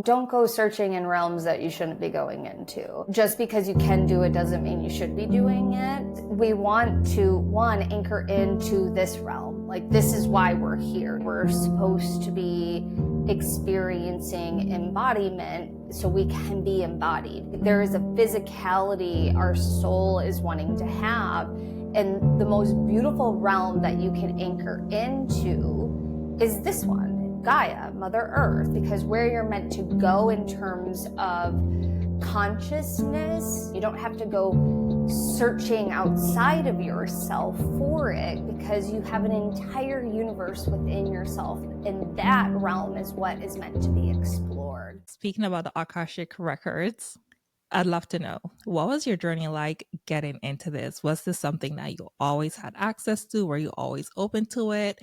Don't go searching in realms that you shouldn't be going into. Just because you can do it doesn't mean you should be doing it. We want to, one, anchor into this realm. Like, this is why we're here. We're supposed to be experiencing embodiment so we can be embodied. There is a physicality our soul is wanting to have. And the most beautiful realm that you can anchor into is this one, Gaia, Mother Earth, because where you're meant to go in terms of consciousness, you don't have to go searching outside of yourself for it, because you have an entire universe within yourself, and that realm is what is meant to be explored. Speaking about the Akashic Records, I'd love to know, what was your journey like getting into this? Was this something that you always had access to? Were you always open to it?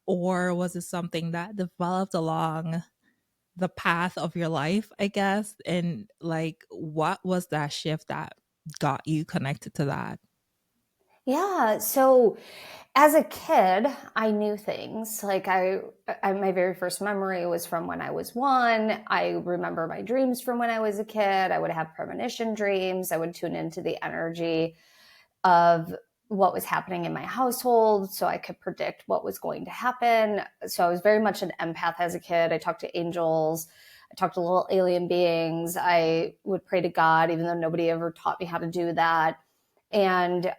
Or was it something that developed along the path of your life, I guess? And like, what was that shift that got you connected to that? Yeah, so as a kid, I knew things. Like my very first memory was from when I was 1. I remember my dreams from when I was a kid. I would have premonition dreams. I would tune into the energy of what was happening in my household so I could predict what was going to happen. So I was very much an empath as a kid. I talked to angels. I talked to little alien beings. I would pray to God, even though nobody ever taught me how to do that. And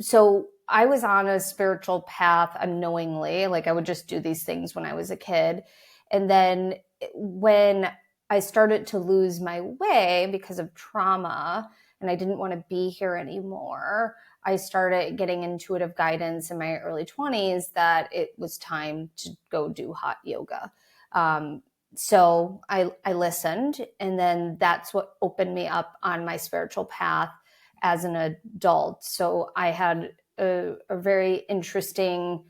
so I was on a spiritual path unknowingly. Like, I would just do these things when I was a kid. And then when I started to lose my way because of trauma and I didn't want to be here anymore, I started getting intuitive guidance in my early 20s that it was time to go do hot yoga. So I listened, and then that's what opened me up on my spiritual path as an adult. So I had a very interesting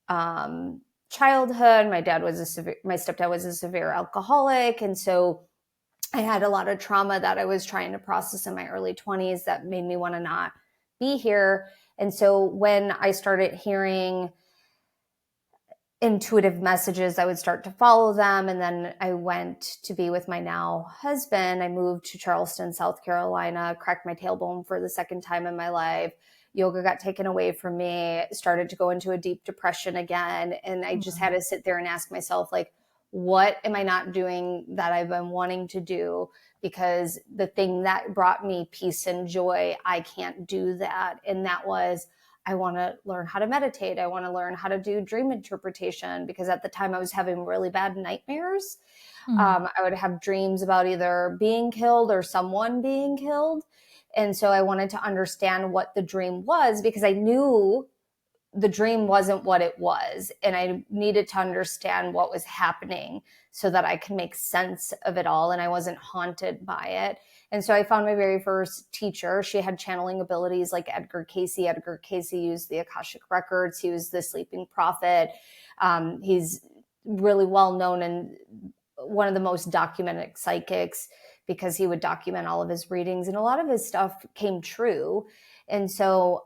childhood. My stepdad was a severe alcoholic. And so I had a lot of trauma that I was trying to process in my early 20s that made me want to not be here. And so when I started hearing intuitive messages, I would start to follow them. And then I went to be with my now husband. I moved to Charleston, South Carolina, cracked my tailbone for the second time in my life. Yoga got taken away from me, started to go into a deep depression again. And I just had to sit there and ask myself, like, what am I not doing that I've been wanting to do? Because the thing that brought me peace and joy, I can't do that. And that was, I want to learn how to meditate. I want to learn how to do dream interpretation, because at the time I was having really bad nightmares. I would have dreams about either being killed or someone being killed. And so I wanted to understand what the dream was, because I knew the dream wasn't what it was. And I needed to understand what was happening so that I could make sense of it all and I wasn't haunted by it. And so I found my very first teacher. She had channeling abilities like Edgar Cayce. Edgar Cayce used the Akashic Records. He was the sleeping prophet. He's really well known and one of the most documented psychics, because he would document all of his readings, and a lot of his stuff came true. And so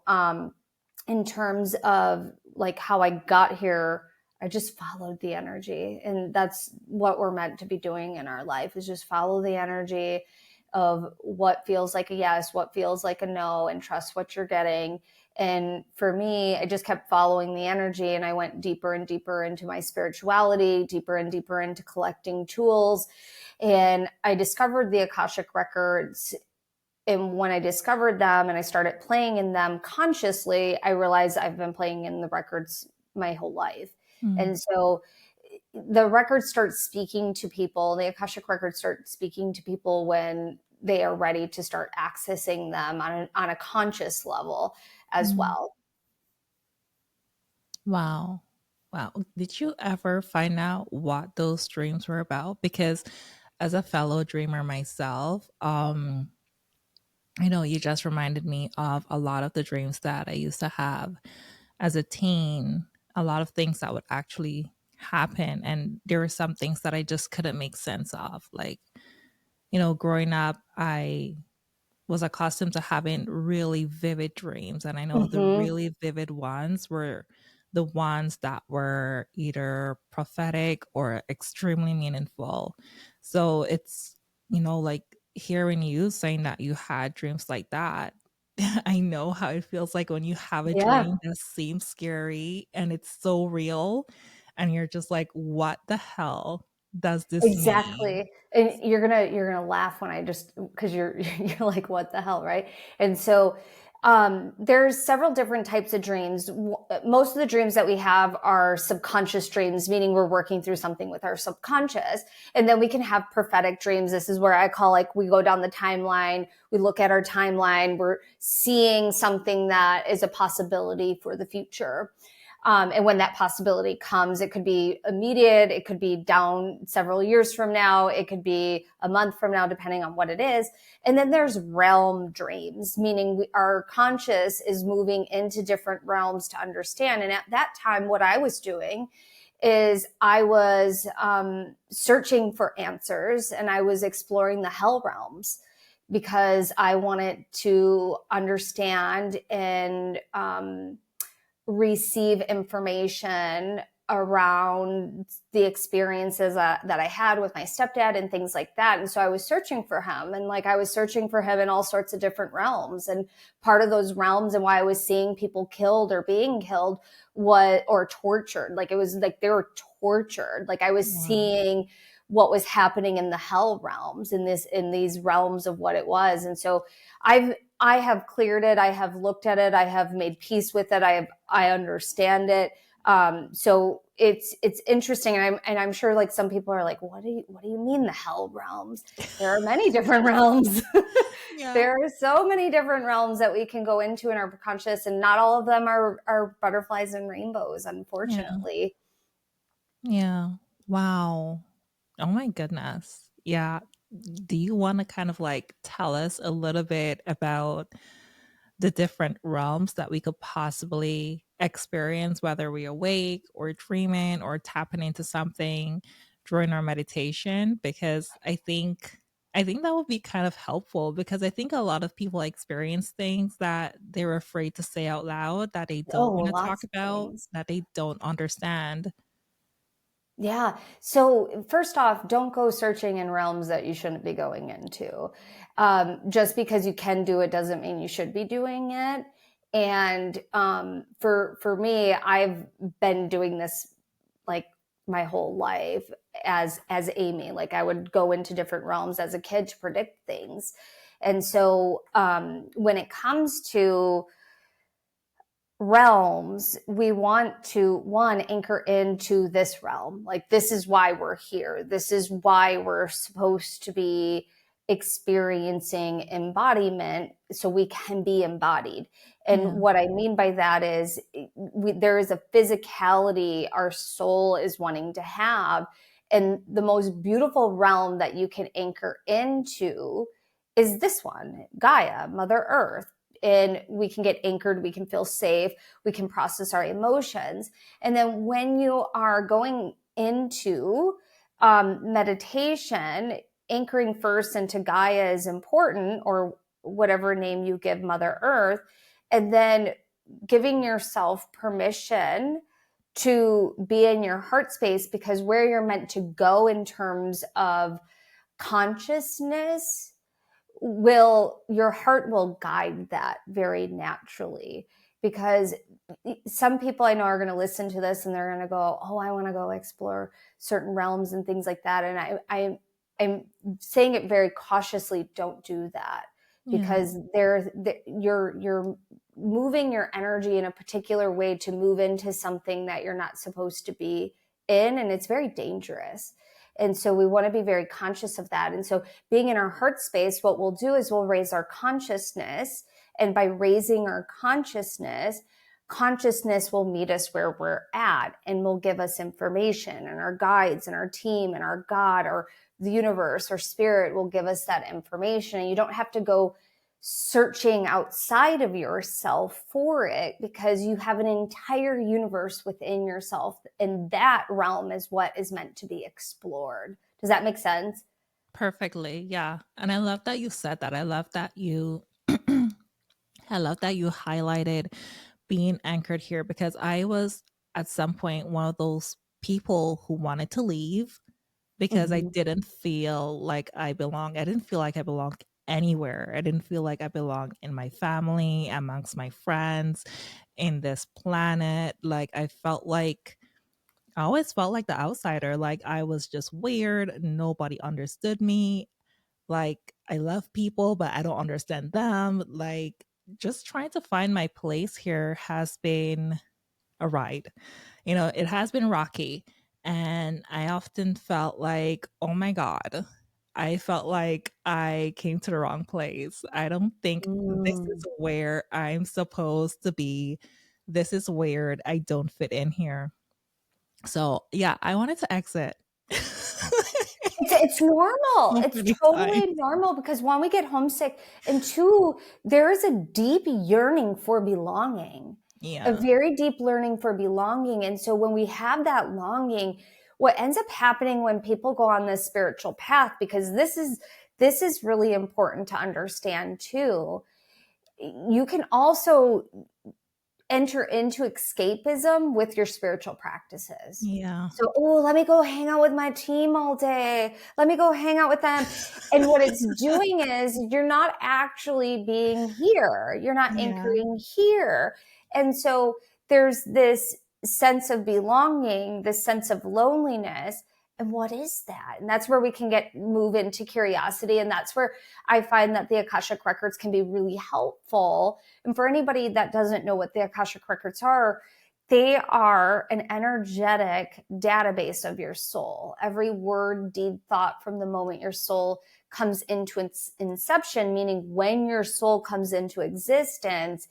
in terms of like how I got here, I just followed the energy. And that's what we're meant to be doing in our life, is just follow the energy of what feels like a yes, what feels like a no, and trust what you're getting. And for me, I just kept following the energy, and I went deeper and deeper into my spirituality, deeper and deeper into collecting tools. And I discovered the Akashic Records. And when I discovered them and I started playing in them consciously, I realized I've been playing in the records my whole life. And so the records start speaking to people, the Akashic Records start speaking to people when they are ready to start accessing them on a conscious level as well. Wow. Wow. Did you ever find out what those dreams were about? Because as a fellow dreamer myself, I know you just reminded me of a lot of the dreams that I used to have as a teen, a lot of things that would actually happen. And there were some things that I just couldn't make sense of. Like, growing up, I was accustomed to having really vivid dreams. And I know the Mm-hmm. really vivid ones were the ones that were either prophetic or extremely meaningful. So it's, like hearing you saying that you had dreams like that. I know how it feels like when you have a Yeah. dream that seems scary and it's so real, and you're just like, what the hell does this mean? Exactly. And you're gonna laugh when I just because you're you're like, what the hell, right? And so there's several different types of dreams. Most of the dreams that we have are subconscious dreams, meaning we're working through something with our subconscious. And then we can have prophetic dreams. This is where I call, like, we go down the timeline, we look at our timeline, we're seeing something that is a possibility for the future. And when that possibility comes, it could be immediate, it could be down several years from now, it could be a month from now, depending on what it is. And then there's realm dreams, meaning our conscious is moving into different realms to understand. And at that time, what I was doing is I was searching for answers, and I was exploring the hell realms because I wanted to understand and receive information around the experiences that I had with my stepdad and things like that. And so I was searching for him, and like I was searching for him in all sorts of different realms. And part of those realms and why I was seeing people killed or being killed was, or tortured, like it was like they were tortured. Like I was Wow. seeing what was happening in the hell realms, in these realms of what it was. And so I have cleared it. I have looked at it. I have made peace with it. I understand it. So it's interesting, and I'm sure like some people are like, what do you mean the hell realms? There are many different realms. Yeah. There are so many different realms that we can go into in our conscious, and not all of them are butterflies and rainbows, Yeah. unfortunately. Yeah. Wow. Oh my goodness. Yeah. Do you want to kind of like tell us a little bit about the different realms that we could possibly experience, whether we awake or dreaming or tapping into something during our meditation? Because I think that would be kind of helpful, because I think a lot of people experience things that they're afraid to say out loud, that they don't Oh, want to talk lots of about, things. that they don't understand. Yeah. So first off, don't go searching in realms that you shouldn't be going into. Just because you can do it doesn't mean you should be doing it. And for me, I've been doing this like my whole life as Amy. Like I would go into different realms as a kid to predict things. And so when it comes to realms, we want to, one, anchor into this realm. Like, this is why we're here. This is why we're supposed to be experiencing embodiment so we can be embodied. And Yeah. what I mean by that is there is a physicality our soul is wanting to have. And the most beautiful realm that you can anchor into is this one, Gaia, Mother Earth. And we can get anchored, we can feel safe, we can process our emotions. And then when you are going into meditation, anchoring first into Gaia is important, or whatever name you give Mother Earth, and then giving yourself permission to be in your heart space, because where you're meant to go in terms of consciousness, will your heart will guide that very naturally. Because some people I know are going to listen to this and they're going to go, oh, I want to go explore certain realms and things like that. And I'm saying it very cautiously, don't do that, Yeah. because you're moving your energy in a particular way to move into something that you're not supposed to be in, and it's very dangerous. And so we want to be very conscious of that. And so being in our heart space, what we'll do is we'll raise our consciousness. And by raising our consciousness will meet us where we're at and will give us information, and our guides and our team and our God or the universe or spirit will give us that information. And you don't have to go searching outside of yourself for it, because you have an entire universe within yourself, and that realm is what is meant to be explored. Does that make sense? Perfectly. Yeah. And I love that you said that. I love that you I love that you highlighted being anchored here, because I was at some point one of those people who wanted to leave, because I Mhm. didn't feel like I belong. I didn't feel like I belonged anywhere. I didn't feel like I belonged in my family, amongst my friends, in this planet. Like I always felt like the outsider. Like I was just weird. Nobody understood me. Like I love people, but I don't understand them. Like just trying to find my place here has been a ride. It has been rocky. And I often felt like, oh my God, I felt like I came to the wrong place. I don't think this is Mm. where I'm supposed to be. This is weird. I don't fit in here. So, yeah, I wanted to exit. It's normal. So It's many times. totally normal because one, we get homesick, and two, there is a deep yearning for belonging, a Yeah. very deep learning for belonging. And so when we have that longing, what ends up happening when people go on this spiritual path, because this is really important to understand too, you can also enter into escapism with your spiritual practices. Yeah. So, oh, let me go hang out with my team all day. Let me go hang out with them. And what it's doing is you're not actually being here. You're not Yeah. anchoring here. And so there's this sense of belonging, this sense of loneliness. And what is that? And that's where we can move into curiosity. And that's where I find that the Akashic Records can be really helpful. And for anybody that doesn't know what the Akashic Records are, they are an energetic database of your soul. Every word, deed, thought from the moment your soul comes into its inception, meaning when your soul comes into existence,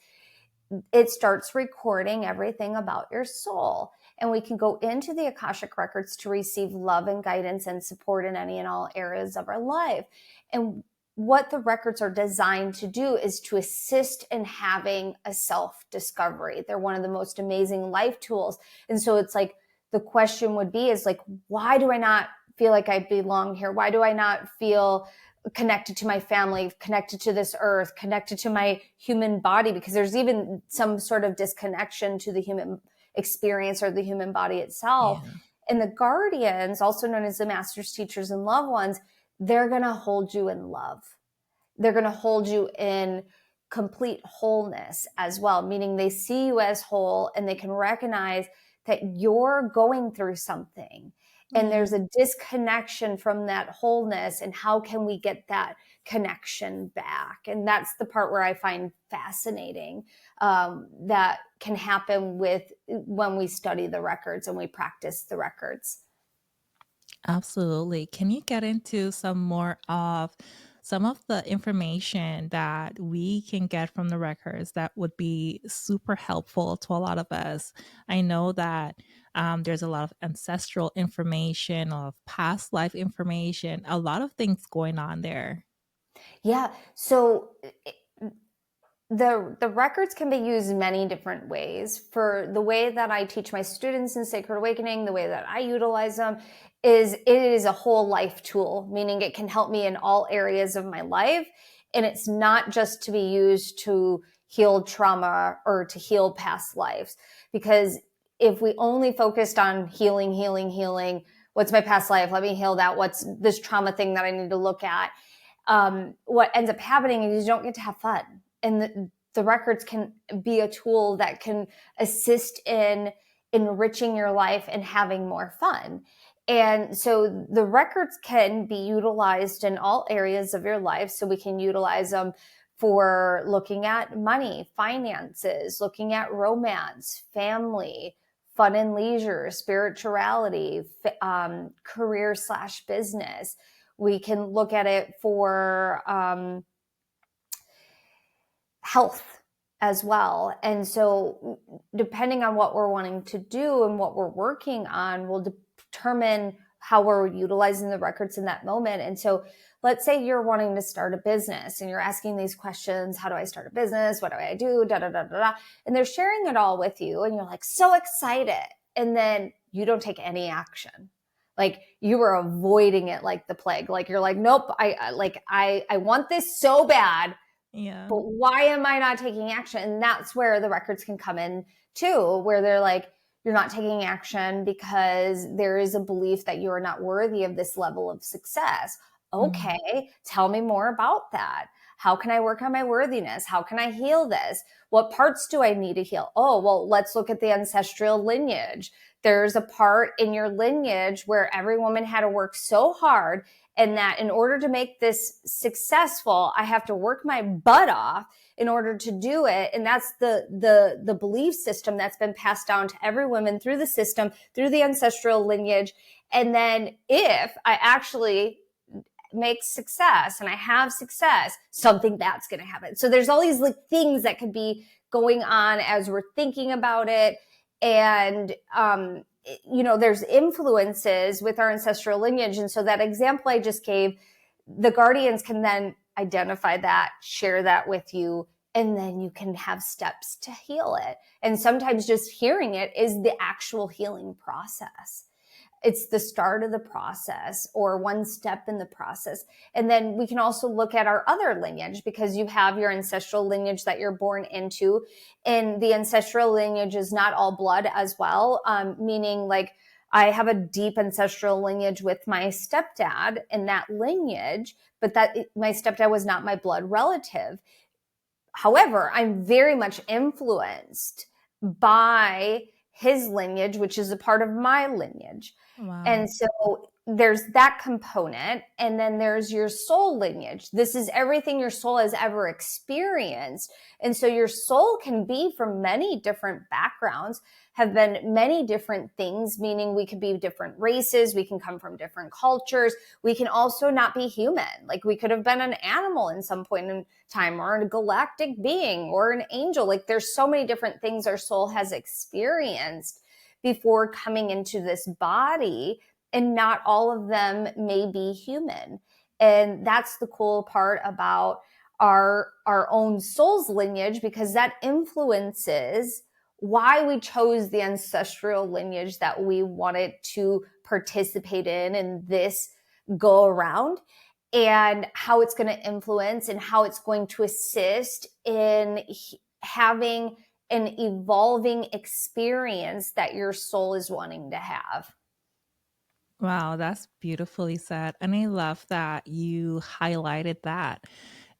it starts recording everything about your soul. And we can go into the Akashic Records to receive love and guidance and support in any and all areas of our life. And what the records are designed to do is to assist in having a self-discovery. They're one of the most amazing life tools. And so it's like, the question would be is like, why do I not feel like I belong here? Why do I not feel connected to my family, connected to this earth, connected to my human body? Because there's even some sort of disconnection to the human experience or the human body itself. Yeah. And the guardians, also known as the masters, teachers, and loved ones, they're going to hold you in love. They're going to hold you in complete wholeness as well, meaning they see you as whole and they can recognize that you're going through something and Yeah. there's a disconnection from that wholeness. And how can we get that connection back? And that's the part where I find fascinating, that can happen with when we study the records and we practice the records. Absolutely. Can you get into some of the information that we can get from the records that would be super helpful to a lot of us? I know that there's a lot of ancestral information, of past life information, a lot of things going on there. Yeah. So the records can be used many different ways. For the way that I teach my students in Sacred Awakening, the way that I utilize them is it is a whole life tool, meaning it can help me in all areas of my life. And it's not just to be used to heal trauma or to heal past lives. Because if we only focused on healing, what's my past life? Let me heal that. What's this trauma thing that I need to look at? What ends up happening is you don't get to have fun. And the records can be a tool that can assist in enriching your life and having more fun. And so the records can be utilized in all areas of your life. So we can utilize them for looking at money, finances, looking at romance, family, fun and leisure, spirituality, career/business. We can look at it for health as well. And so, depending on what we're wanting to do and what we're working on, will determine how we're utilizing the records in that moment. And so, let's say you're wanting to start a business and you're asking these questions: how do I start a business? What do I do? Da da da da da. And they're sharing it all with you, and you're like so excited, and then you don't take any action. Like you were avoiding it like the plague. Like you're like, nope, I want this so bad, Yeah. but why am I not taking action? And that's where the records can come in too, where they're like, you're not taking action because there is a belief that you are not worthy of this level of success. Mm. Okay, tell me more about that. How can I work on my worthiness? How can I heal this? What parts do I need to heal? Oh, well, let's look at the ancestral lineage. There's a part in your lineage where every woman had to work so hard, and that in order to make this successful, I have to work my butt off in order to do it. And that's the belief system that's been passed down to every woman through the system, through the ancestral lineage. And then if I actually make success and I have success, something that's going to happen. So there's all these like things that could be going on as we're thinking about it. And, there's influences with our ancestral lineage. And so that example I just gave, the guardians can then identify that, share that with you, and then you can have steps to heal it. And sometimes just hearing it is the actual healing process. It's the start of the process or one step in the process. And then we can also look at our other lineage, because you have your ancestral lineage that you're born into. And the ancestral lineage is not all blood as well, meaning like I have a deep ancestral lineage with my stepdad in that lineage, but that my stepdad was not my blood relative. However, I'm very much influenced by his lineage, which is a part of my lineage. Wow. And so there's that component. And then there's your soul lineage. This is everything your soul has ever experienced. And so your soul can be from many different backgrounds, have been many different things, meaning we could be different races. We can come from different cultures. We can also not be human. Like we could have been an animal in some point in time, or a galactic being, or an angel. Like there's so many different things our soul has experienced before coming into this body, and not all of them may be human. And that's the cool part about our own soul's lineage, because that influences why we chose the ancestral lineage that we wanted to participate in this go around, and how it's going to influence and how it's going to assist in having an evolving experience that your soul is wanting to have. Wow, that's beautifully said. And I love that you highlighted that.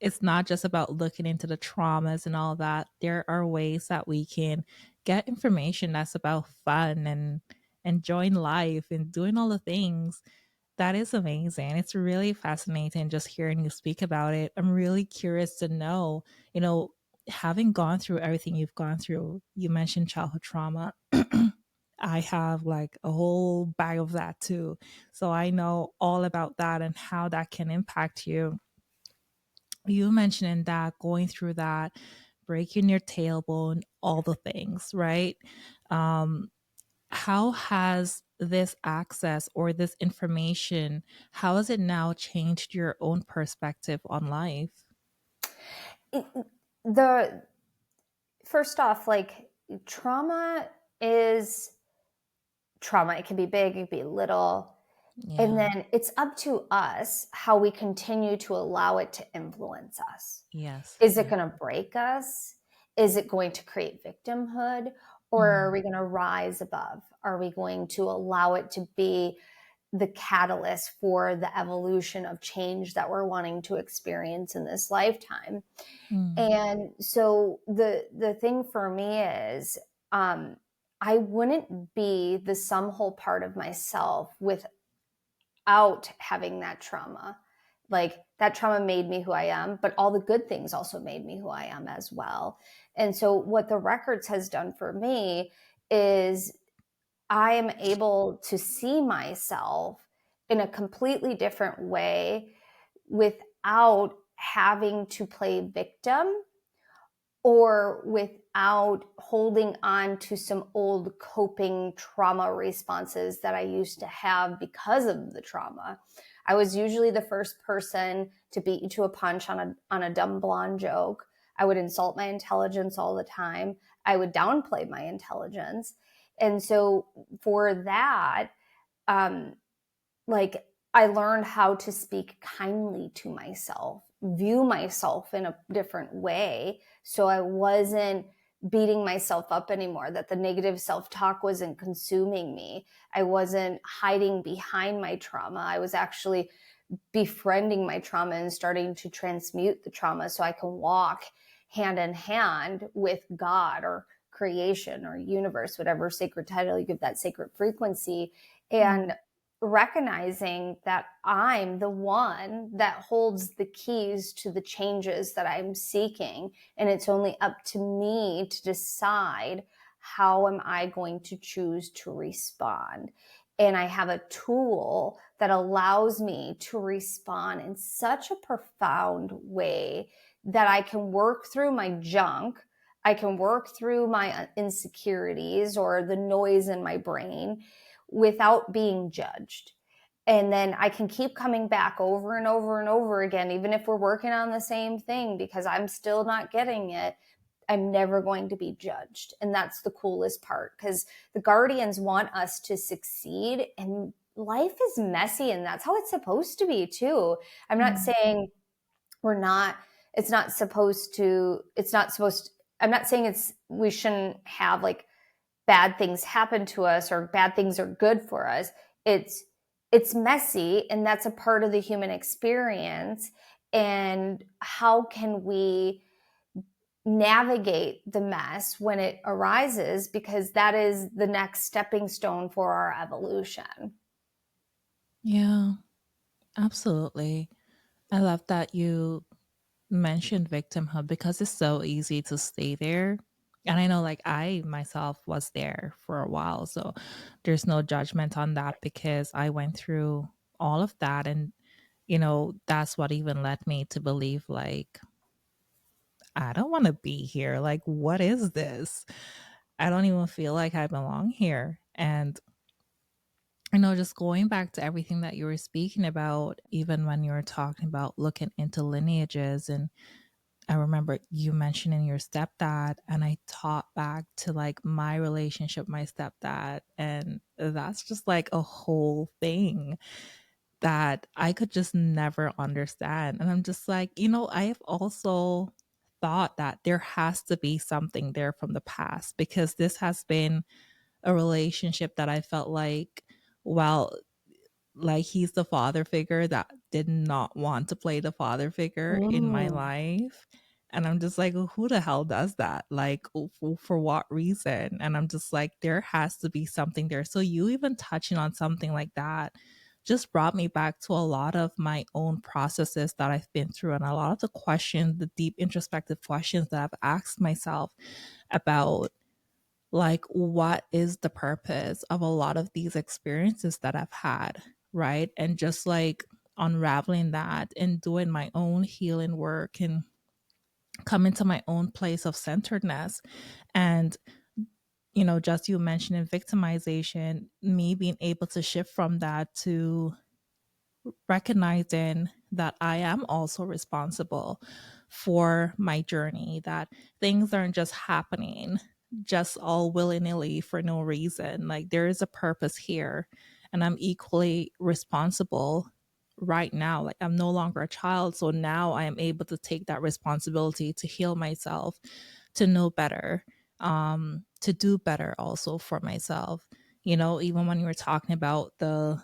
It's not just about looking into the traumas and all that. There are ways that we can get information that's about fun and enjoying life and doing all the things. That is amazing. It's really fascinating just hearing you speak about it. I'm really curious to know, having gone through everything you've gone through, you mentioned childhood trauma. I have like a whole bag of that too. So I know all about that and how that can impact you. You mentioning that, going through that, breaking your tailbone, all the things, right? Um, how has this access or this information, how has it now changed your own perspective on life? The first off, like trauma is trauma. It can be big, it can be little. And Yeah. then it's up to us how we continue to allow it to influence us. Yes. Is it Yeah. going to break us? Is it going to create victimhood? Or are Mm, we going to rise above? Are we going to allow it to be the catalyst for the evolution of change that we're wanting to experience in this lifetime? mm, And so the thing for me is, I wouldn't be the sum whole part of myself without having that trauma. Like that trauma made me who I am, but all the good things also made me who I am as well. And so what the records has done for me is I am able to see myself in a completely different way without having to play victim, or without holding on to some old coping trauma responses that I used to have because of the trauma. I was usually the first person to beat you to a punch on a dumb blonde joke. I would insult my intelligence all the time. I would downplay my intelligence. And so for that, um, like I learned how to speak kindly to myself, view myself in a different way. So I wasn't beating myself up anymore, that the negative self-talk wasn't consuming me. I wasn't hiding behind my trauma. I was actually befriending my trauma and starting to transmute the trauma so I can walk hand in hand with God or creation or universe, whatever sacred title you give that sacred frequency, and Mm. recognizing that I'm the one that holds the keys to the changes that I'm seeking. And it's only up to me to decide how am I going to choose to respond. And I have a tool that allows me to respond in such a profound way that I can work through my junk. I can work through my insecurities or the noise in my brain without being judged. And then I can keep coming back over and over and over again, even if we're working on the same thing, because I'm still not getting it. I'm never going to be judged. And that's the coolest part, because the guardians want us to succeed, and life is messy, and that's how it's supposed to be too. I'm not Mm. saying we're not, it's not supposed to, it's not supposed to, I'm not saying we shouldn't have like bad things happen to us or bad things are good for us. It's it's messy, and that's a part of the human experience. And how can we navigate the mess when it arises, because that is the next stepping stone for our evolution. Yeah, absolutely. I love that you mentioned victimhood because it's so easy to stay there. And I know, like, I myself was there for a while. So there's no judgment on that because I went through all of that. And, that's what even led me to believe, like, I don't want to be here. Like, what is this? I don't even feel like I belong here. And, just going back to everything that you were speaking about, even when you were talking about looking into lineages, and I remember you mentioning your stepdad, and I thought back to like my relationship with my stepdad, and that's just like a whole thing that I could just never understand. And I'm just like, I have also thought that there has to be something there from the past, because this has been a relationship that I felt like, well, like he's the father figure that did not want to play the father figure in my Mm. life. And I'm just like, who the hell does that? Like, for what reason? And I'm just like, there has to be something there. So you even touching on something like that just brought me back to a lot of my own processes that I've been through, and a lot of the questions, the deep introspective questions that I've asked myself about, like, what is the purpose of a lot of these experiences that I've had, right? And just like unraveling that and doing my own healing work and coming to my own place of centeredness. And, just you mentioning victimization, me being able to shift from that to recognizing that I am also responsible for my journey, that things aren't just happening just all willy nilly for no reason. Like, there is a purpose here, and I'm equally responsible right now. Like, I'm no longer a child. So now I am able to take that responsibility to heal myself, to know better, to do better also for myself. Even when you were talking about the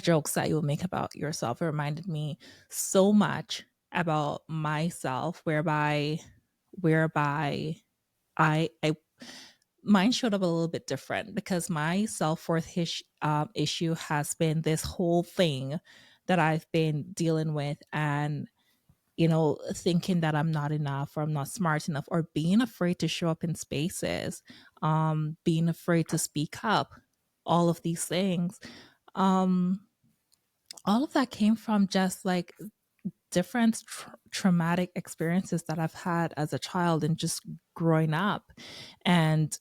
jokes that you will make about yourself, it reminded me so much about myself, whereby I mine showed up a little bit different, because my self-worth issue has been this whole thing that I've been dealing with, and thinking that I'm not enough, or I'm not smart enough, or being afraid to show up in spaces, being afraid to speak up, all of these things. um all of that came from just like different traumatic experiences that I've had as a child and just growing up, and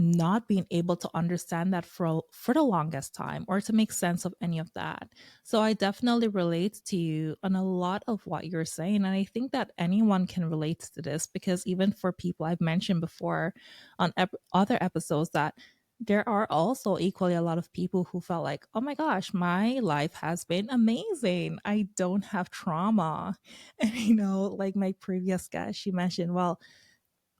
not being able to understand that for the longest time, or to make sense of any of that. So I definitely relate to you on a lot of what you're saying, and I think that anyone can relate to this, because even for people I've mentioned before on other episodes, that there are also equally a lot of people who felt like, oh my gosh, my life has been amazing, I don't have trauma. And like my previous guest, she mentioned, well,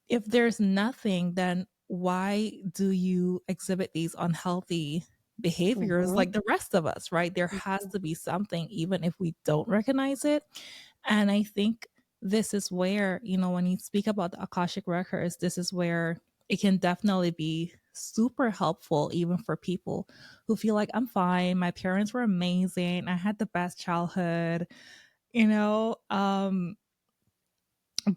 if there's nothing, then why do you exhibit these unhealthy behaviors Mhm. like the rest of us, right? There has Mhm. to be something, even if we don't recognize it. And I think this is where, when you speak about the Akashic Records, this is where it can definitely be super helpful, even for people who feel like, I'm fine. My parents were amazing. I had the best childhood, you know?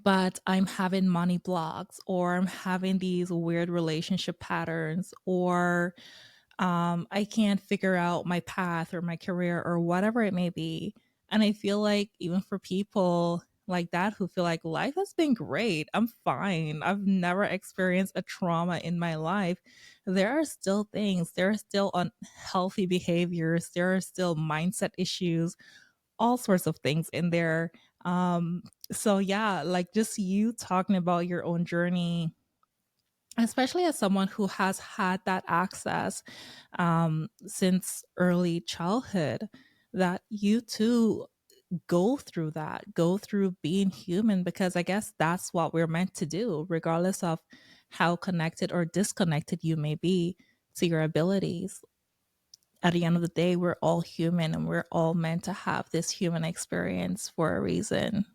But I'm having money blocks, or I'm having these weird relationship patterns, or I can't figure out my path or my career or whatever it may be. And I feel like even for people like that who feel like life has been great, I'm fine, I've never experienced a trauma in my life, there are still things, there are still unhealthy behaviors, there are still mindset issues, all sorts of things in there. So yeah, like just you talking about your own journey, especially as someone who has had that access since early childhood, that you too go through that, go through being human, because I guess that's what we're meant to do, regardless of how connected or disconnected you may be to your abilities. At the end of the day, we're all human, and we're all meant to have this human experience for a reason.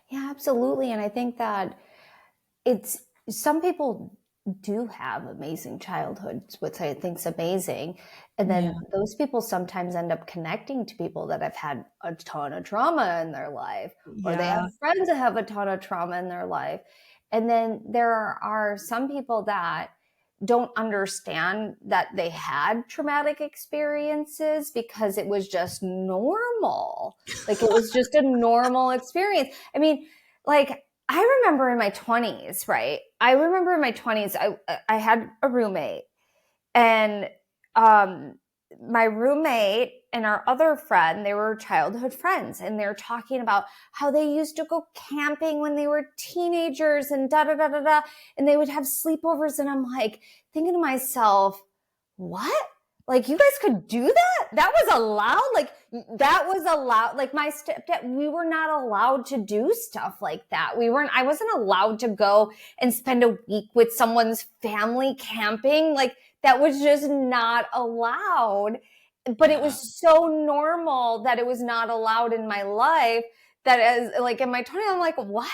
Yeah, absolutely. And I think that it's some people do have amazing childhoods, which I think is amazing. And Yeah. then those people sometimes end up connecting to people that have had a ton of trauma in their life, or they have Yeah. friends that have a ton of trauma in their life. And then there are some people that don't understand that they had traumatic experiences because it was just normal. Like it was just a normal experience. I mean, like I remember in my 20s, right? I remember in my 20s, I had a roommate, and um, my roommate and our other friend, they were childhood friends, and they're talking about how they used to go camping when they were teenagers and da da da da da, and they would have sleepovers. And I'm like thinking to myself, what? Like you guys could do that? That was allowed? Like that was allowed? Like my stepdad, we were not allowed to do stuff like that. I wasn't allowed to go and spend a week with someone's family camping. Like that was just not allowed. But it Yeah. was so normal that it was not allowed in my life that as like in my 20s, I'm like, what?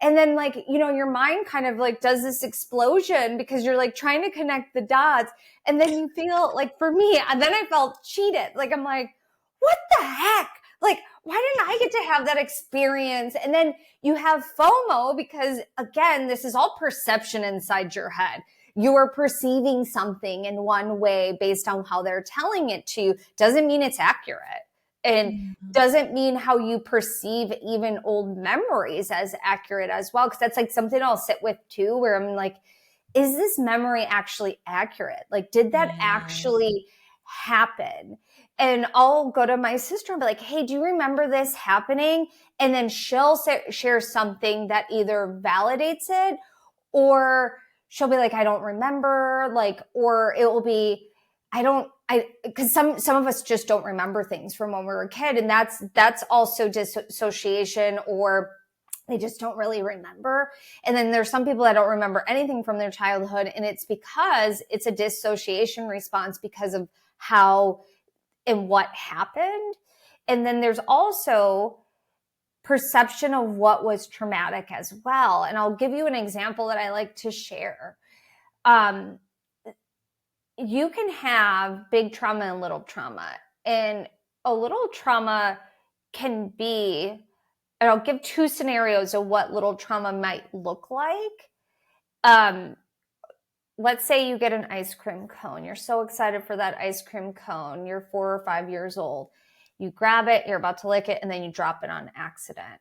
And then like, your mind kind of like does this explosion because you're like trying to connect the dots. And then you feel like for me, and then I felt cheated. Like, I'm like, what the heck? Like, why didn't I get to have that experience? And then you have FOMO because again, this is all perception inside your head. You are perceiving something in one way based on how they're telling it to you. Doesn't mean it's accurate. And Yeah. doesn't mean how you perceive even old memories as accurate as well. Cause that's like something I'll sit with too, where I'm like, is this memory actually accurate? Like, did that Yes. actually happen? And I'll go to my sister and be like, hey, do you remember this happening? And then she'll share something that either validates it, or she'll be like, I don't remember, like, or it will be, because some of us just don't remember things from when we were a kid. And that's also dissociation, or they just don't really remember. And then there's some people that don't remember anything from their childhood. And it's because it's a dissociation response because of how and what happened. And then there's also perception of what was traumatic as well. And I'll give you an example that I like to share. Um, you can have big trauma and little trauma. And a little trauma can be, and I'll give two scenarios of what little trauma might look like. Um, let's say you get an ice cream cone. You're so excited for that ice cream cone. You're 4 or 5 years old. You grab it, you're about to lick it, and then you drop it on accident.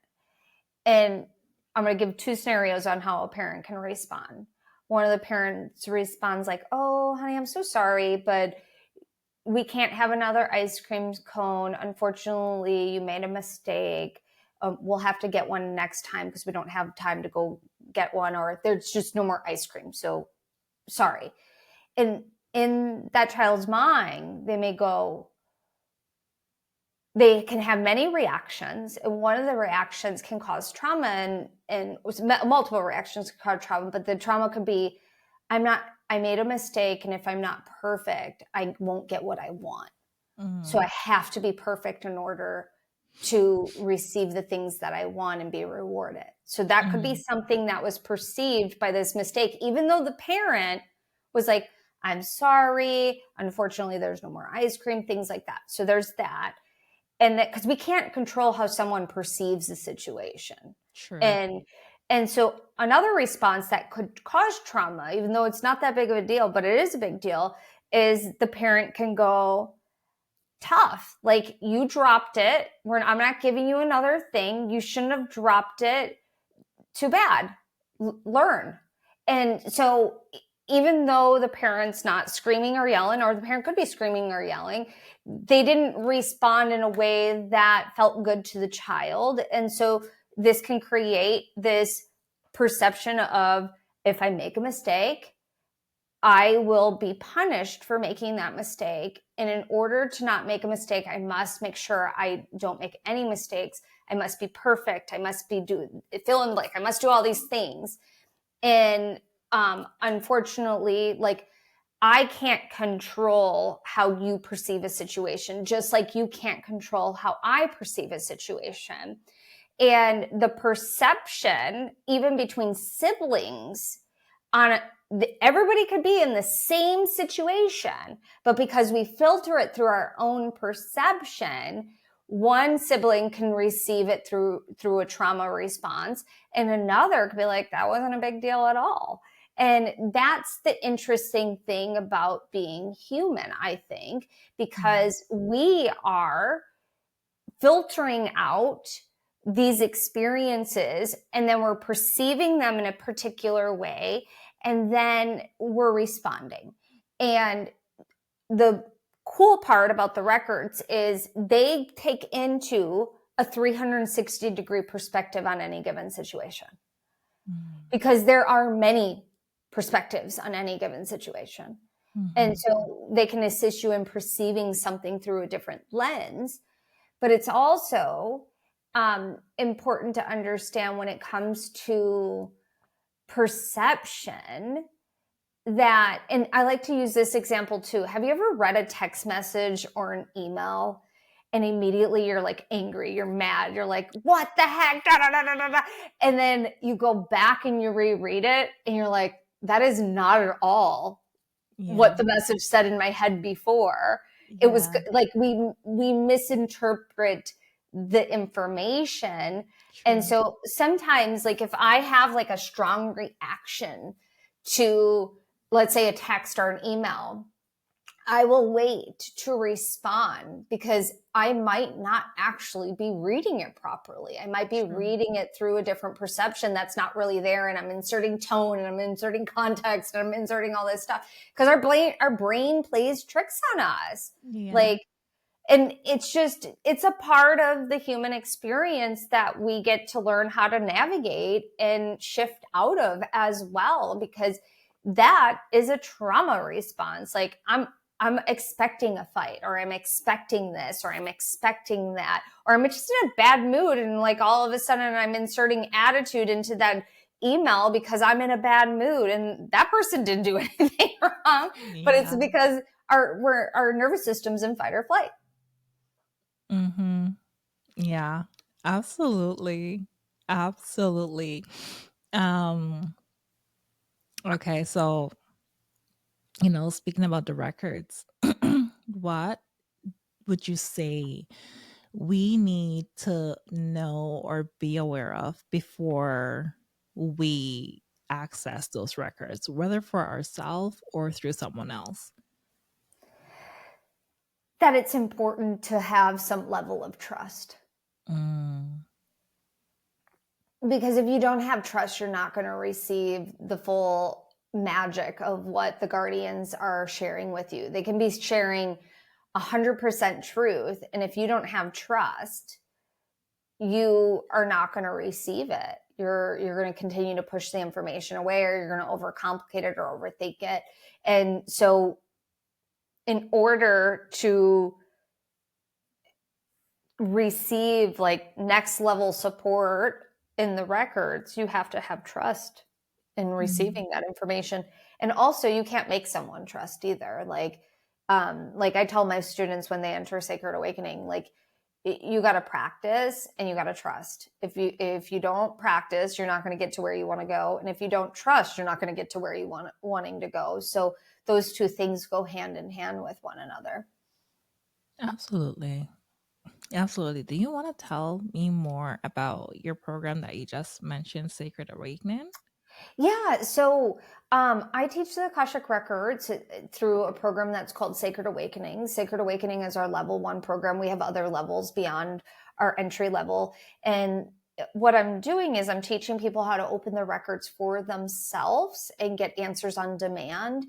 And I'm going to give two scenarios on how a parent can respond. One of the parents responds like, oh, honey, I'm so sorry, but we can't have another ice cream cone. Unfortunately, you made a mistake. We'll have to get one next time because we don't have time to go get one, or there's just no more ice cream. So sorry. And in that child's mind, they may go, they can have many reactions, and one of the reactions can cause trauma, and multiple reactions can cause trauma, but the trauma could be, I made a mistake, and if I'm not perfect, I won't get what I want. So I have to be perfect in order to receive the things that I want and be rewarded. So that could be something that was perceived by this mistake, even though the parent was like, I'm sorry, unfortunately, there's no more ice cream, things like that. So there's that. And that, because we can't control how someone perceives the situation. True. And so another response that could cause trauma, even though it's not that big of a deal, but it is a big deal, is the parent can go, tough. Like, you dropped it. I'm not giving you another thing. You shouldn't have dropped it. Too bad. Learn. And so even though the parent's not screaming or yelling, or the parent could be screaming or yelling, they didn't respond in a way that felt good to the child. And so this can create this perception of, if I make a mistake, I will be punished for making that mistake. And in order to not make a mistake, I must make sure I don't make any mistakes. I must be perfect. I must be fill in the blank. I must do all these things. And unfortunately, like, I can't control how you perceive a situation, just like you can't control how I perceive a situation. And the perception, even between siblings, everybody could be in the same situation, but because we filter it through our own perception, one sibling can receive it through a trauma response, and another could be like, that wasn't a big deal at all. And that's the interesting thing about being human, I think, because we are filtering out these experiences, and then we're perceiving them in a particular way, and then we're responding. And the cool part about the records is they take into a 360-degree perspective on any given situation, because there are many perspectives on any given situation. And so they can assist you in perceiving something through a different lens. But it's also important to understand, when it comes to perception, that, and I like to use this example too. Have you ever read a text message or an email and immediately you're like angry, you're mad, you're like, what the heck? Da, da, da, da, da, da. And then you go back and you reread it and you're like, that is not at all what the message said in my head before. It was like we misinterpret the information. True. And so sometimes, like, if I have like a strong reaction to, let's say, a text or an email, I will wait to respond, because I might not actually be reading it properly. I might be reading it through a different perception that's not really there. And I'm inserting tone, and I'm inserting context, and I'm inserting all this stuff, because our brain plays tricks on us. Like, and it's a part of the human experience that we get to learn how to navigate and shift out of as well, because that is a trauma response. Like, I'm expecting a fight, or I'm expecting this, or I'm expecting that, or I'm just in a bad mood, and like all of a sudden I'm inserting attitude into that email because I'm in a bad mood, and that person didn't do anything wrong, but it's because our nervous system's in fight or flight. Yeah, absolutely. Absolutely. Okay, so, speaking about the records, what would you say we need to know or be aware of before we access those records, whether for ourselves or through someone else? That it's important to have some level of trust. Because if you don't have trust, you're not going to receive the full magic of what the guardians are sharing with you. They can be sharing 100% truth. And if you don't have trust, you are not going to receive it. You're going to continue to push the information away, or you're going to overcomplicate it or overthink it. And so in order to receive like next level support in the records, you have to have trust in Mm. receiving that information. And also you can't make someone trust either. Like I tell my students when they enter Sacred Awakening, like you got to practice and you got to trust. If you don't practice, you're not going to get to where you want to go, and if you don't trust, you're not going to get to where you wanting to go. So those two things go hand in hand with one another. Absolutely. Absolutely. Do you want to tell me more about your program that you just mentioned, Sacred Awakening? Yeah, so I teach the Akashic Records through a program that's called Sacred Awakening. Sacred Awakening is our level 1 program. We have other levels beyond our entry level. And what I'm doing is I'm teaching people how to open their records for themselves and get answers on demand.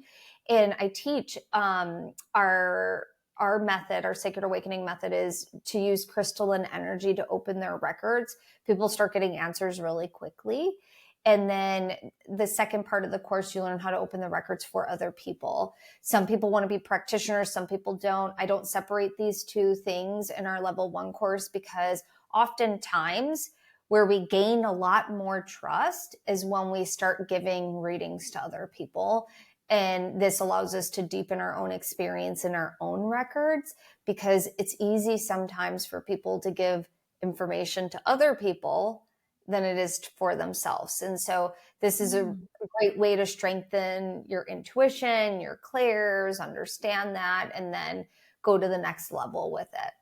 And I teach our method, our Sacred Awakening method, is to use crystalline energy to open their records. People start getting answers really quickly. And then the second part of the course, you learn how to open the records for other people. Some people want to be practitioners, some people don't. I don't separate these two things in our level 1 course, because oftentimes where we gain a lot more trust is when we start giving readings to other people. And this allows us to deepen our own experience in our own records, because it's easy sometimes for people to give information to other people than it is for themselves. And so this is a Mm. great way to strengthen your intuition, your clairs, understand that, and then go to the next level with it.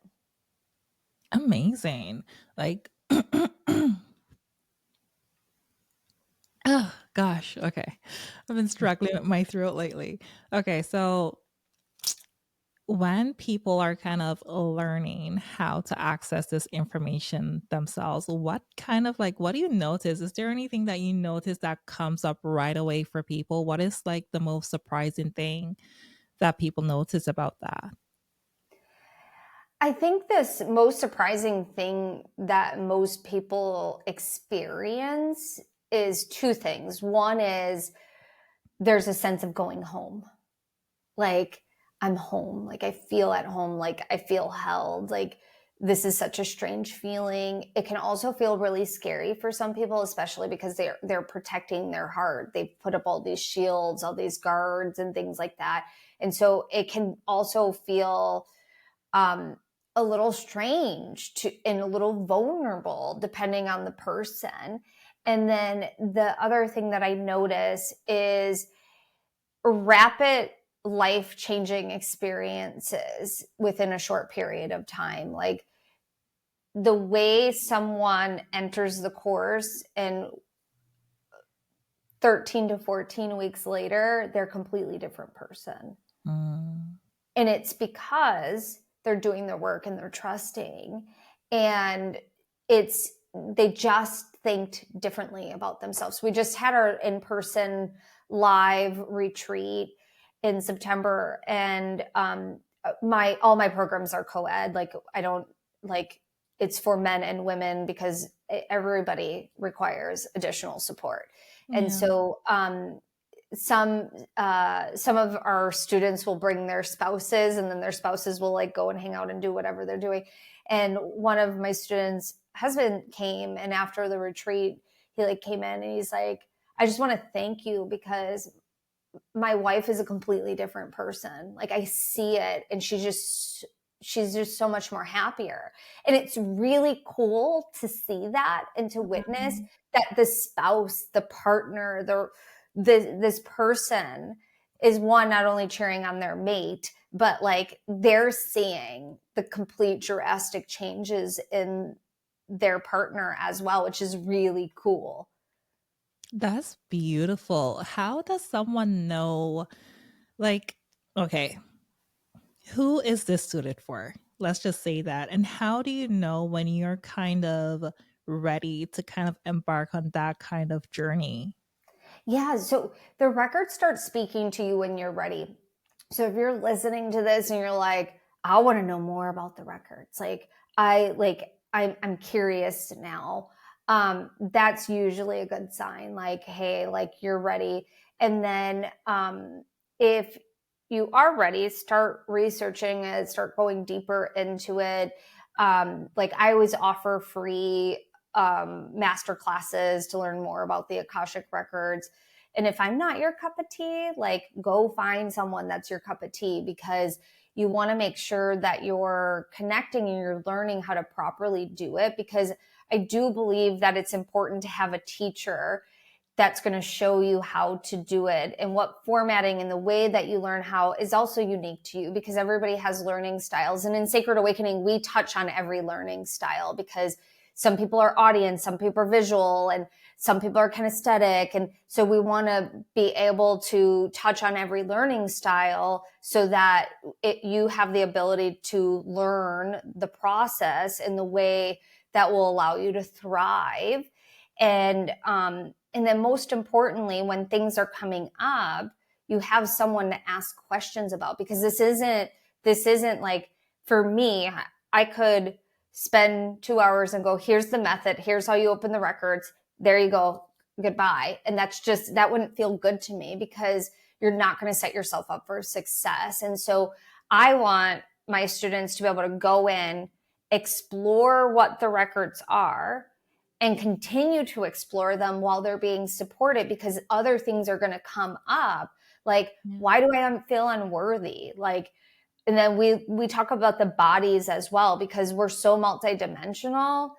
Amazing. Like, oh gosh. Okay. I've been struggling with my throat lately. Okay. So, when people are kind of learning how to access this information themselves, what kind of like, what do you notice? Is there anything that you notice that comes up right away for people? What is like the most surprising thing that people notice about that? I think this most surprising thing that most people experience is two things. One is there's a sense of going home. Like, I'm home, like I feel at home, like I feel held, like this is such a strange feeling. It can also feel really scary for some people, especially because they're protecting their heart. They've put up all these shields, all these guards and things like that. And so it can also feel um a little strange to and a little vulnerable depending on the person. And then the other thing that I notice is rapid life changing experiences within a short period of time. Like the way someone enters the course and 13 to 14 weeks later, they're a completely different person. Mm, And it's because they're doing their work and they're trusting. And they just think differently about themselves. We just had our in person live retreat in September, and my all my programs are co-ed. Like I don't like it's for men and women because everybody requires additional support. And yeah. so some of our students will bring their spouses, and then their spouses will like go and hang out and do whatever they're doing. And one of my students husband came, and after the retreat he like came in and he's like, I just want to thank you because my wife is a completely different person. Like I see it, and she's just so much more happier. And it's really cool to see that and to witness Mhm. that the spouse, the partner, this person is one not only cheering on their mate, but like they're seeing the complete drastic changes in their partner as well, which is really cool. That's beautiful. How does someone know, like, okay, who is this suited for? Let's just say that. And how do you know when you're kind of ready to kind of embark on that kind of journey? Yeah, so the record starts speaking to you when you're ready. So if you're listening to this and you're like, I want to know more about the records, I'm curious now. That's usually a good sign. Like, hey, like you're ready. And then if you are ready, start researching it, start going deeper into it. Like I always offer free master classes to learn more about the Akashic Records. And if I'm not your cup of tea, like go find someone that's your cup of tea, because you want to make sure that you're connecting and you're learning how to properly do it. Because I do believe that it's important to have a teacher that's going to show you how to do it, and what formatting and the way that you learn how is also unique to you, because everybody has learning styles. And in Sacred Awakening, we touch on every learning style, because some people are audience, some people are visual, and some people are kinesthetic. And so we want to be able to touch on every learning style so that you have the ability to learn the process in the way that will allow you to thrive. And then most importantly, when things are coming up, you have someone to ask questions about, because this isn't like, for me, I could spend 2 hours and go, here's the method, here's how you open the records, there you go, goodbye. And that wouldn't feel good to me, because you're not going to set yourself up for success. And so I want my students to be able to go in, explore what the records are, and continue to explore them while they're being supported, because other things are going to come up. Like, why do I feel unworthy? Like, and then we talk about the bodies as well, because we're so multidimensional.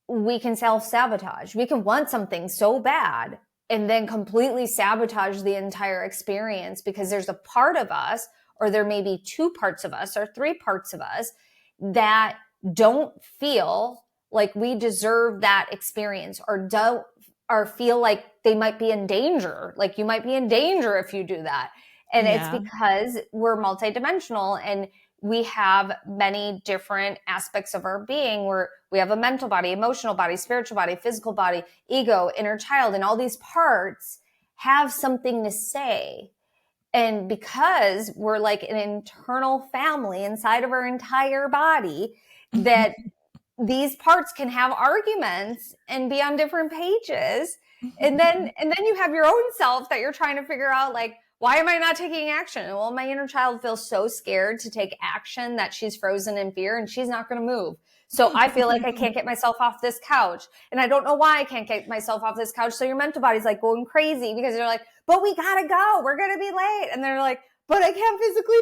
We can self-sabotage. We can want something so bad and then completely sabotage the entire experience, because there's a part of us, or there may be two parts of us or three parts of us, that don't feel like we deserve that experience, or feel like they might be in danger. Like, you might be in danger if you do that. And it's Yeah. because we're multidimensional, and we have many different aspects of our being, where we have a mental body, emotional body, spiritual body, physical body, ego, inner child, and all these parts have something to say. And because we're like an internal family inside of our entire body, that these parts can have arguments and be on different pages. And then you have your own self that you're trying to figure out, like, why am I not taking action? Well, my inner child feels so scared to take action that she's frozen in fear, and she's not going to move. So I feel like I can't get myself off this couch, and I don't know why I can't get myself off this couch. So your mental body's like going crazy, because you're like, but we gotta go, we're gonna be late. And they're like, but I can't physically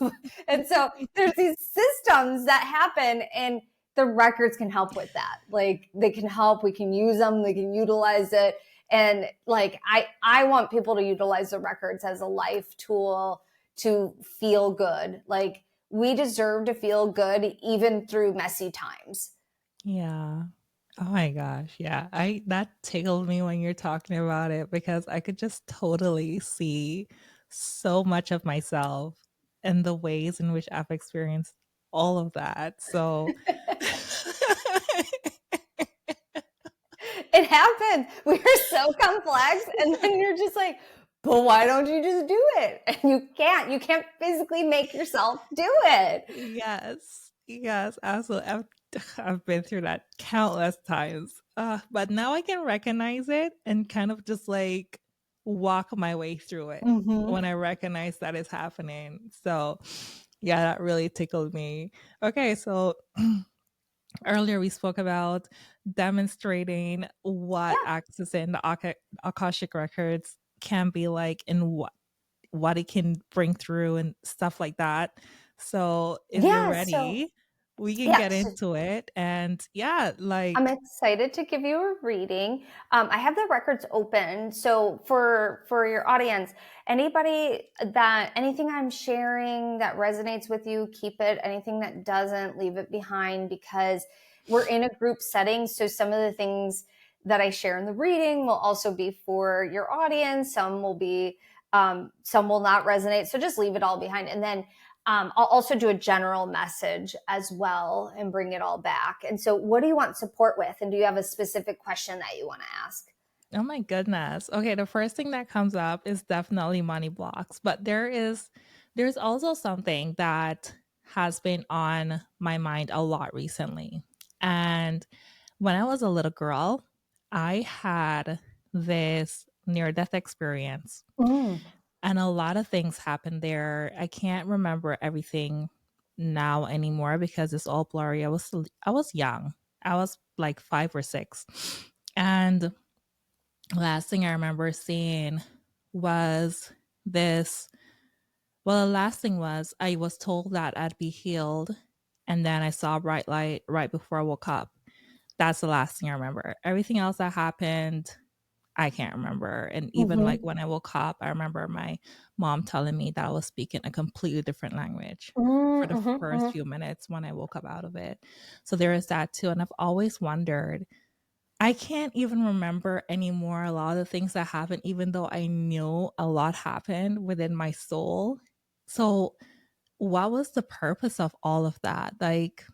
move. And so there's these systems that happen, and the records can help with that. Like, they can help, we can use them, they can utilize it. And like, I want people to utilize the records as a life tool to feel good. Like, we deserve to feel good even through messy times. Yeah. Oh my gosh. Yeah. That tickled me when you're talking about it, because I could just totally see so much of myself and the ways in which I've experienced all of that. So It happens. We are so complex. And then you're just like, but why don't you just do it? And you can't physically make yourself do it. yes. Yes, absolutely. I've been through that countless times. But now I can recognize it and kind of just like walk my way through it Mm-hmm. when I recognize that it's happening. So, yeah, that really tickled me. Okay, so earlier we spoke about demonstrating what Yeah. accessing the Akashic records can be like, and what it can bring through and stuff like that. So if you're Yeah. So, ready, we can yeah. get So into it. And yeah, I'm like, excited to give you a reading. I have the records open. So for your audience, anything I'm sharing that resonates with you, keep it. Anything that doesn't, leave it behind, because we're in a group setting. So some of the things that I share in the reading will also be for your audience. Some will not resonate. So just leave it all behind. And then I'll also do a general message as well and bring it all back. And so, what do you want support with? And do you have a specific question that you want to ask? oh my goodness. Okay, the first thing that comes up is definitely money blocks, but there's also something that has been on my mind a lot recently. And when I was a little girl, I had this near death experience, Mm. and a lot of things happened there. I can't remember everything now anymore because it's all blurry. I was young. I was like 5 or 6. And last thing I remember seeing was this. Well, the last thing was I was told that I'd be healed, and then I saw a bright light right before I woke up. That's the last thing I remember. Everything else that happened, I can't remember. And even like Mm-hmm. when I woke up, I remember my mom telling me that I was speaking a completely different language for the Mm-hmm. first Mm-hmm. few minutes when I woke up out of it. So there is that too. And I've always wondered, I can't even remember anymore a lot of the things that happened, even though I knew a lot happened within my soul. So, what was the purpose of all of that? Like,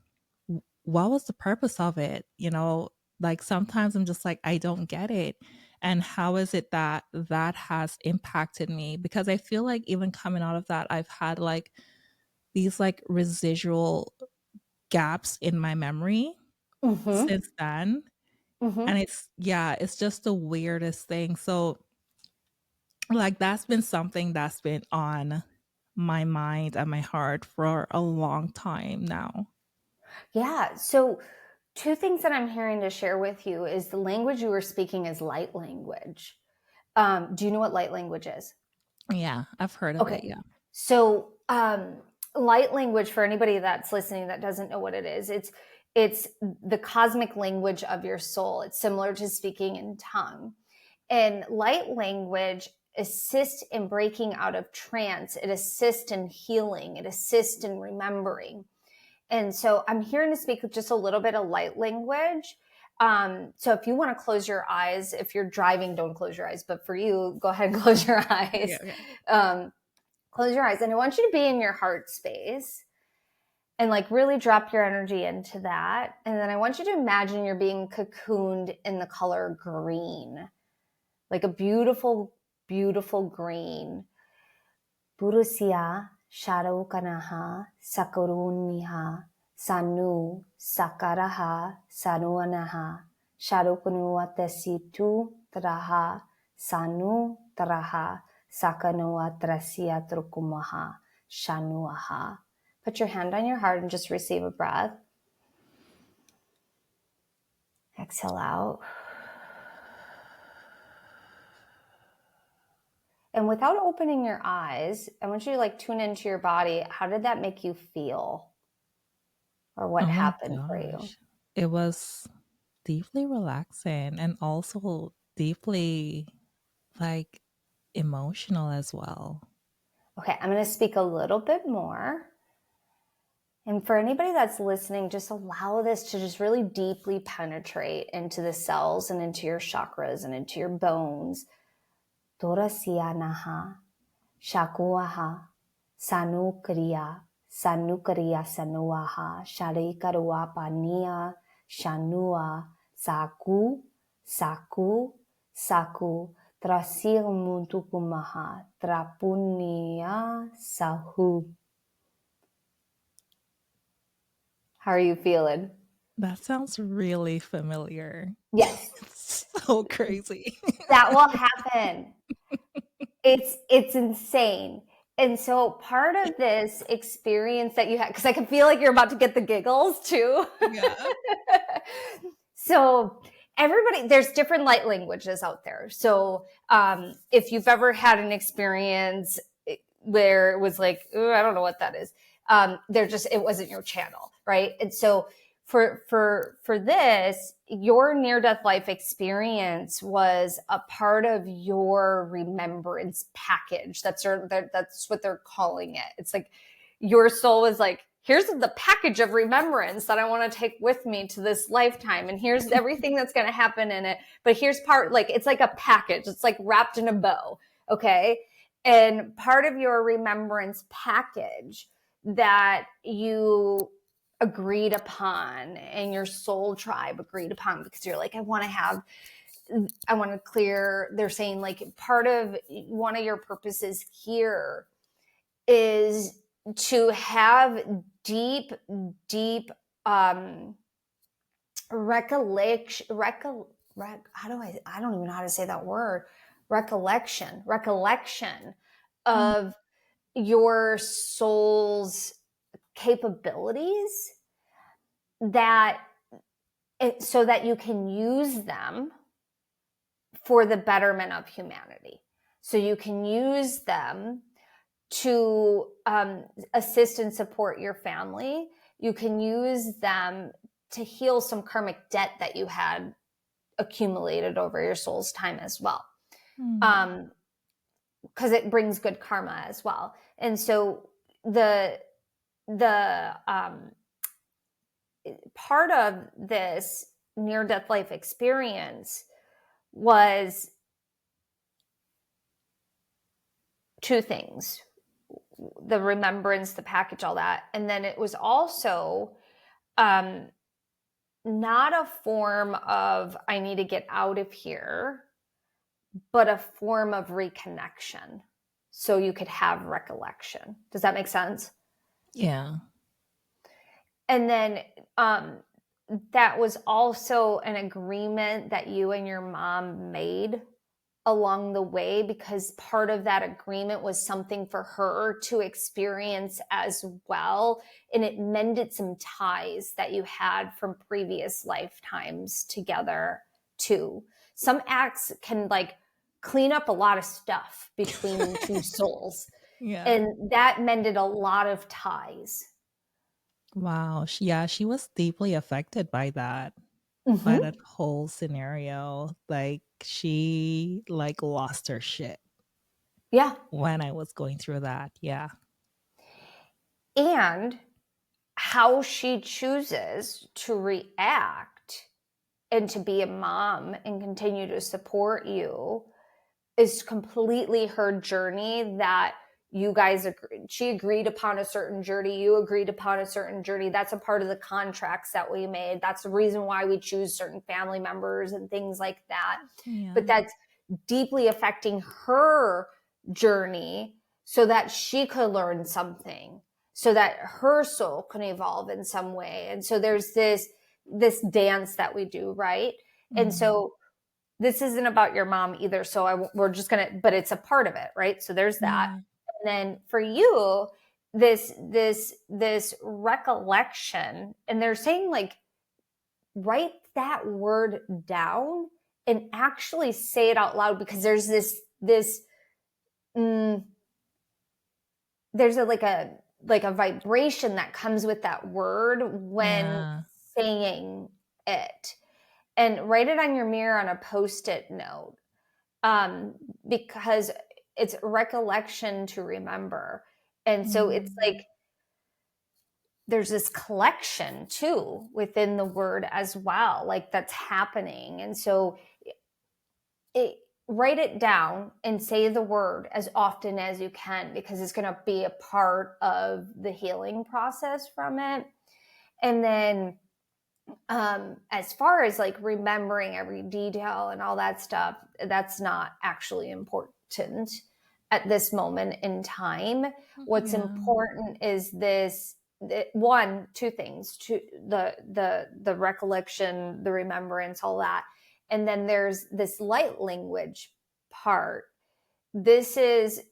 what was the purpose of it? You know, like sometimes I'm just like, I don't get it. And how is it that that has impacted me? Because I feel like even coming out of that, I've had like these like residual gaps in my memory Mm-hmm. since then. Mm-hmm. And yeah, it's just the weirdest thing. So, like, that's been something that's been on my mind and my heart for a long time now. Yeah. So, two things that I'm hearing to share with you is the language you were speaking is light language. Do you know what light language is? Yeah, I've heard of it. Okay. Yeah. So, light language, for anybody that's listening that doesn't know what it is, it's the cosmic language of your soul. It's similar to speaking in tongue. And light language assists in breaking out of trance. It assists in healing. It assists in remembering. And so I'm here to speak with just a little bit of light language. So if you want to close your eyes, if you're driving, don't close your eyes. But for you, go ahead and close your eyes. Yeah. Okay. Close your eyes. And I want you to be in your heart space and like really drop your energy into that. And then I want you to imagine you're being cocooned in the color green, like a beautiful, beautiful green. Burusia, Shadow Kanaha, Sakuruniha, Sanu, Sakaraha, Sanuanaha, Shadow Kunuatesitu, Traha, Sanu, Traha, Sakanua Trasia Trukumaha, Shanuaha. Put your hand on your heart and just receive a breath. Exhale out. And without opening your eyes, I want you to like tune into your body. How did that make you feel? Or what Oh my happened for you? gosh. It was deeply relaxing and also deeply like emotional as well. Okay, I'm going to speak a little bit more. And for anybody that's listening, just allow this to just really deeply penetrate into the cells and into your chakras and into your bones. Torasianaha, Shakuaha, Sanukriya, Sanukriya Sanuaha, Sharikarua Pania, Shanua, Saku, Saku, Saku, Trasil Muntukumaha, Trapunia Sahu. How are you feeling? That sounds really familiar. Yes, It's so crazy. that will happen. It's insane. And so part of this experience that you had, because I can feel like you're about to get the giggles too. Yeah. So everybody, there's different light languages out there. So if you've ever had an experience where it was like, I don't know what that is, it wasn't your channel, right? And so for this, your near death life experience was a part of your remembrance package. That's what they're calling it. It's like your soul was like, here's the package of remembrance that I want to take with me to this lifetime, and here's everything that's going to happen in it. But here's part, like, it's like a package. It's like wrapped in a bow, okay? And part of your remembrance package that you agreed upon and your soul tribe agreed upon, because you're like, I want to clear. They're saying like part of one of your purposes here is to have deep recollection. I don't even know how to say that word. Recollection Mm. of your soul's capabilities that so that you can use them for the betterment of humanity. So you can use them to assist and support your family. You can use them to heal some karmic debt that you had accumulated over your soul's time as well. Because it brings good karma as well. And so the part of this near-death life experience was two things: the remembrance, the package, all that. And then it was also not a form of I need to get out of here, but a form of reconnection. So you could have recollection. Does that make sense? Yeah. And then that was also an agreement that you and your mom made along the way, because part of that agreement was something for her to experience as well. And it mended some ties that you had from previous lifetimes together too. Some acts can like clean up a lot of stuff between two souls. Yeah. And that mended a lot of ties. Wow. She was deeply affected by that, by Mm-hmm. that whole scenario. Like she like lost her shit. Yeah. When I was going through that. Yeah. And how she chooses to react and to be a mom and continue to support you is completely her journey. That you guys she agreed upon a certain journey, you agreed upon a certain journey. That's a part of the contracts that we made. That's the reason why we choose certain family members and things like that. Yeah. But that's deeply affecting her journey so that she could learn something, so that her soul can evolve in some way. And so there's this dance that we do, right? And so this isn't about your mom either. So we're just going to, but it's a part of it, right? So there's that. Yeah. And then for you, this recollection, and they're saying like, write that word down and actually say it out loud, because there's there's a vibration that comes with that word when saying it. And write it on your mirror on a Post-it note, because it's recollection to remember. And so it's like there's this collection too within the word as well, like that's happening. And so write it down and say the word as often as you can, because it's going to be a part of the healing process from it. And then as far as like remembering every detail and all that stuff, that's not actually important at this moment in time. What's important is two things: the recollection, the remembrance, all that. And then there's this light language part. This is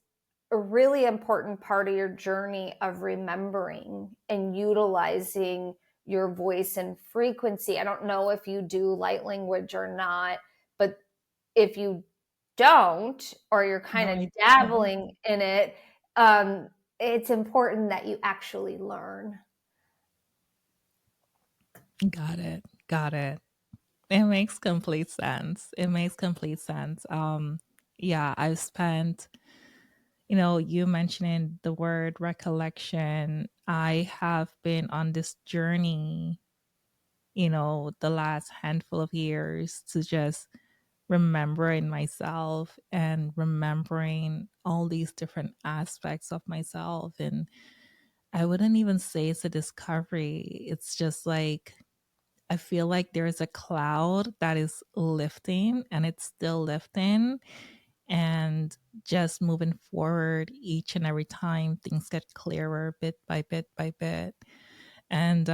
a really important part of your journey of remembering and utilizing your voice and frequency. I don't know if you do light language or not, but if you don't, or you're kind of dabbling in it, it's important that you actually learn. Got it. Got it. It makes complete sense. It makes complete sense. Yeah, I've spent, you mentioning the word recollection. I have been on this journey, the last handful of years to just remembering myself and remembering all these different aspects of myself. And I wouldn't even say it's a discovery. It's just like, I feel like there's a cloud that is lifting and it's still lifting, and just moving forward each and every time things get clearer bit by bit by bit. And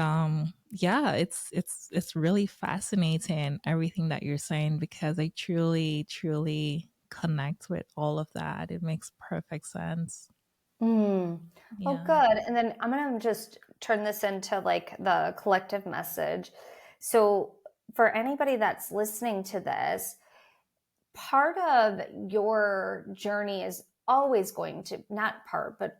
yeah, it's really fascinating everything that you're saying, because I truly connect with all of that. It makes perfect sense. Oh, Yeah. good. And then I'm going to just turn this into like the collective message. So for anybody that's listening to this, part of your journey is always going to, not part, but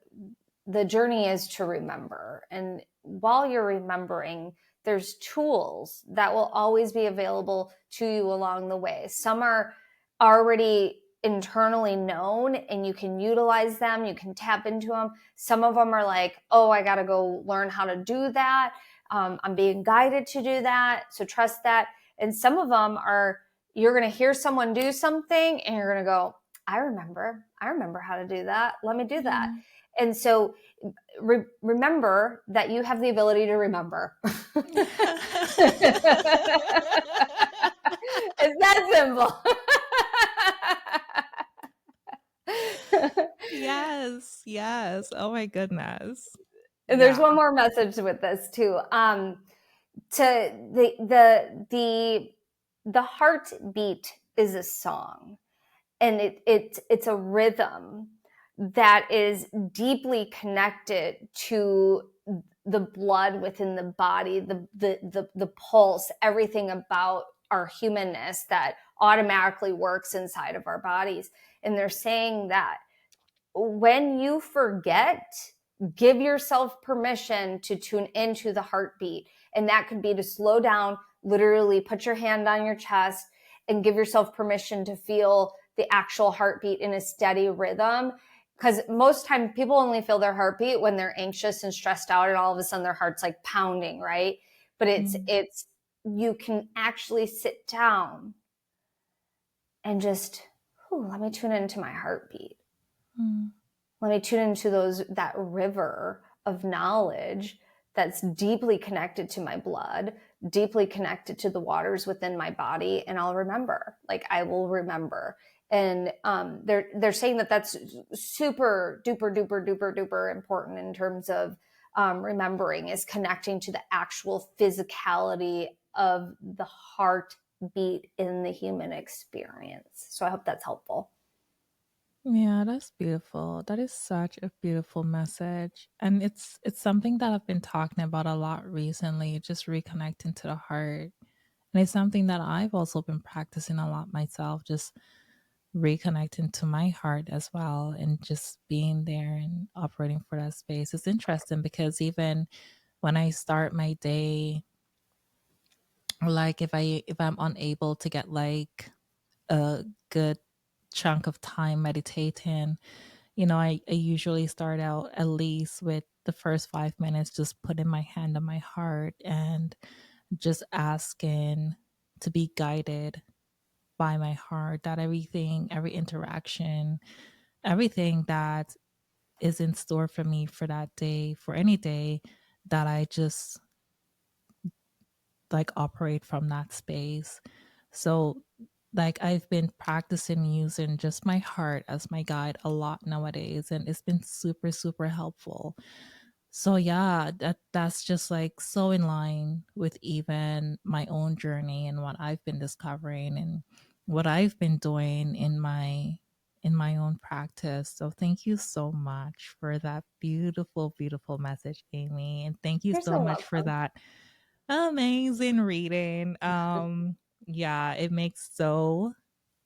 the journey is to remember. And while you're remembering, there's tools that will always be available to you along the way. Some are already internally known and you can utilize them, you can tap into them. Some of them are like, oh, I got to go learn how to do that. I'm being guided to do that. So trust that. And some of them are, you're going to hear someone do something and you're going to go, I remember how to do that. Let me do that. And so remember that you have the ability to remember. It's that simple. Yes. Oh my goodness. And there's one more message with this too. To the heartbeat is a song, and it's a rhythm that is deeply connected to the blood within the body, the pulse, everything about our humanness that automatically works inside of our bodies. And they're saying that when you forget, give yourself permission to tune into the heartbeat. And that could be to slow down, literally put your hand on your chest and give yourself permission to feel the actual heartbeat in a steady rhythm. Because most time people only feel their heartbeat when they're anxious and stressed out and all of a sudden their heart's like pounding, right? But it's you can actually sit down and just, let me tune into my heartbeat. Let me tune into that river of knowledge that's deeply connected to my blood, deeply connected to the waters within my body, and I'll remember. Like I will remember. And they're saying that that's super duper duper duper duper important in terms of remembering, is connecting to the actual physicality of the heartbeat in the human experience. So I hope that's helpful. Yeah, that's beautiful. That is such a beautiful message. And it's something that I've been talking about a lot recently, just reconnecting to the heart. And it's something that I've also been practicing a lot myself, just reconnecting to my heart as well and just being there and operating for that space. It's interesting because even when I start my day, like if I'm unable to get like a good chunk of time meditating, I usually start out at least with the first 5 minutes, just putting my hand on my heart and just asking to be guided by my heart, that every interaction, everything that is in store for me for that day, for any day, that I just like operate from that space. So like I've been practicing using just my heart as my guide a lot nowadays, and it's been super super helpful. So yeah, that's just like so in line with even my own journey and what I've been discovering and what I've been doing in my own practice. So thank you so much for that beautiful beautiful message, Amy, and thank you You're so so much for welcome. that amazing reading. Yeah, it makes so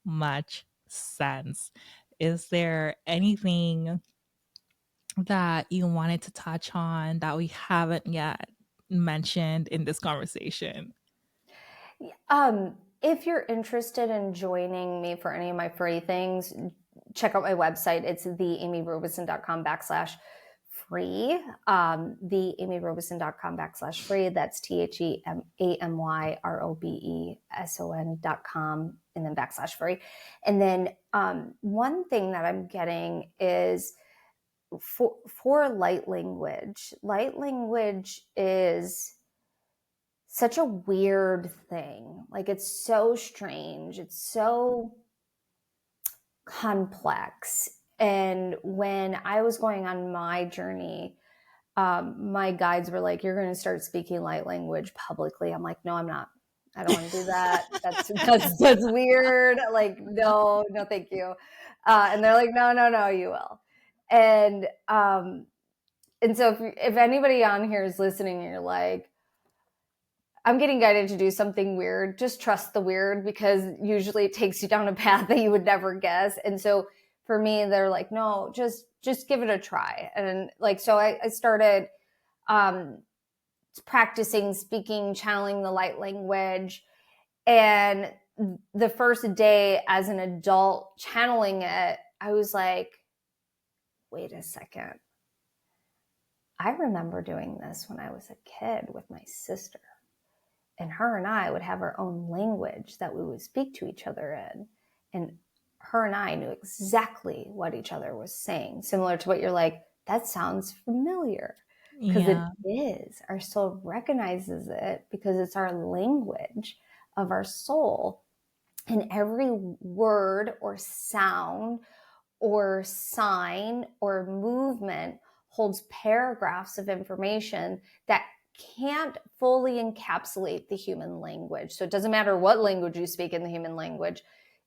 much sense. Is there anything that you wanted to touch on that we haven't yet mentioned in this conversation? If you're interested in joining me for any of my free things, check out my website. It's theamyrobeson.com/free. Theamyrobeson.com/free. That's TheAmyRobeson.com and then /free. And then one thing that I'm getting is for light language. Light language is such a weird thing. Like it's so strange. It's so complex. And when I was going on my journey, my guides were like, "You're going to start speaking light language publicly." I'm like, "No, I'm not. I don't want to do that. That's weird. Like, no, thank you." And they're like, "No, you will." And And so if anybody on here is listening and you're like, I'm getting guided to do something weird, just trust the weird, because usually it takes you down a path that you would never guess. And so for me, they're like, no, just give it a try. And like, so I started practicing speaking, channeling the light language. And the first day as an adult channeling it, I was like, wait a second. I remember doing this when I was a kid with my sister. And her and I would have our own language that we would speak to each other in. And her and I knew exactly what each other was saying, similar to what you're like, that sounds familiar. Because it Yeah. is. Our soul recognizes it because it's our language of our soul. And every word or sound or sign or movement holds paragraphs of information that can't fully encapsulate the human language. So it doesn't matter what language you speak in the human language,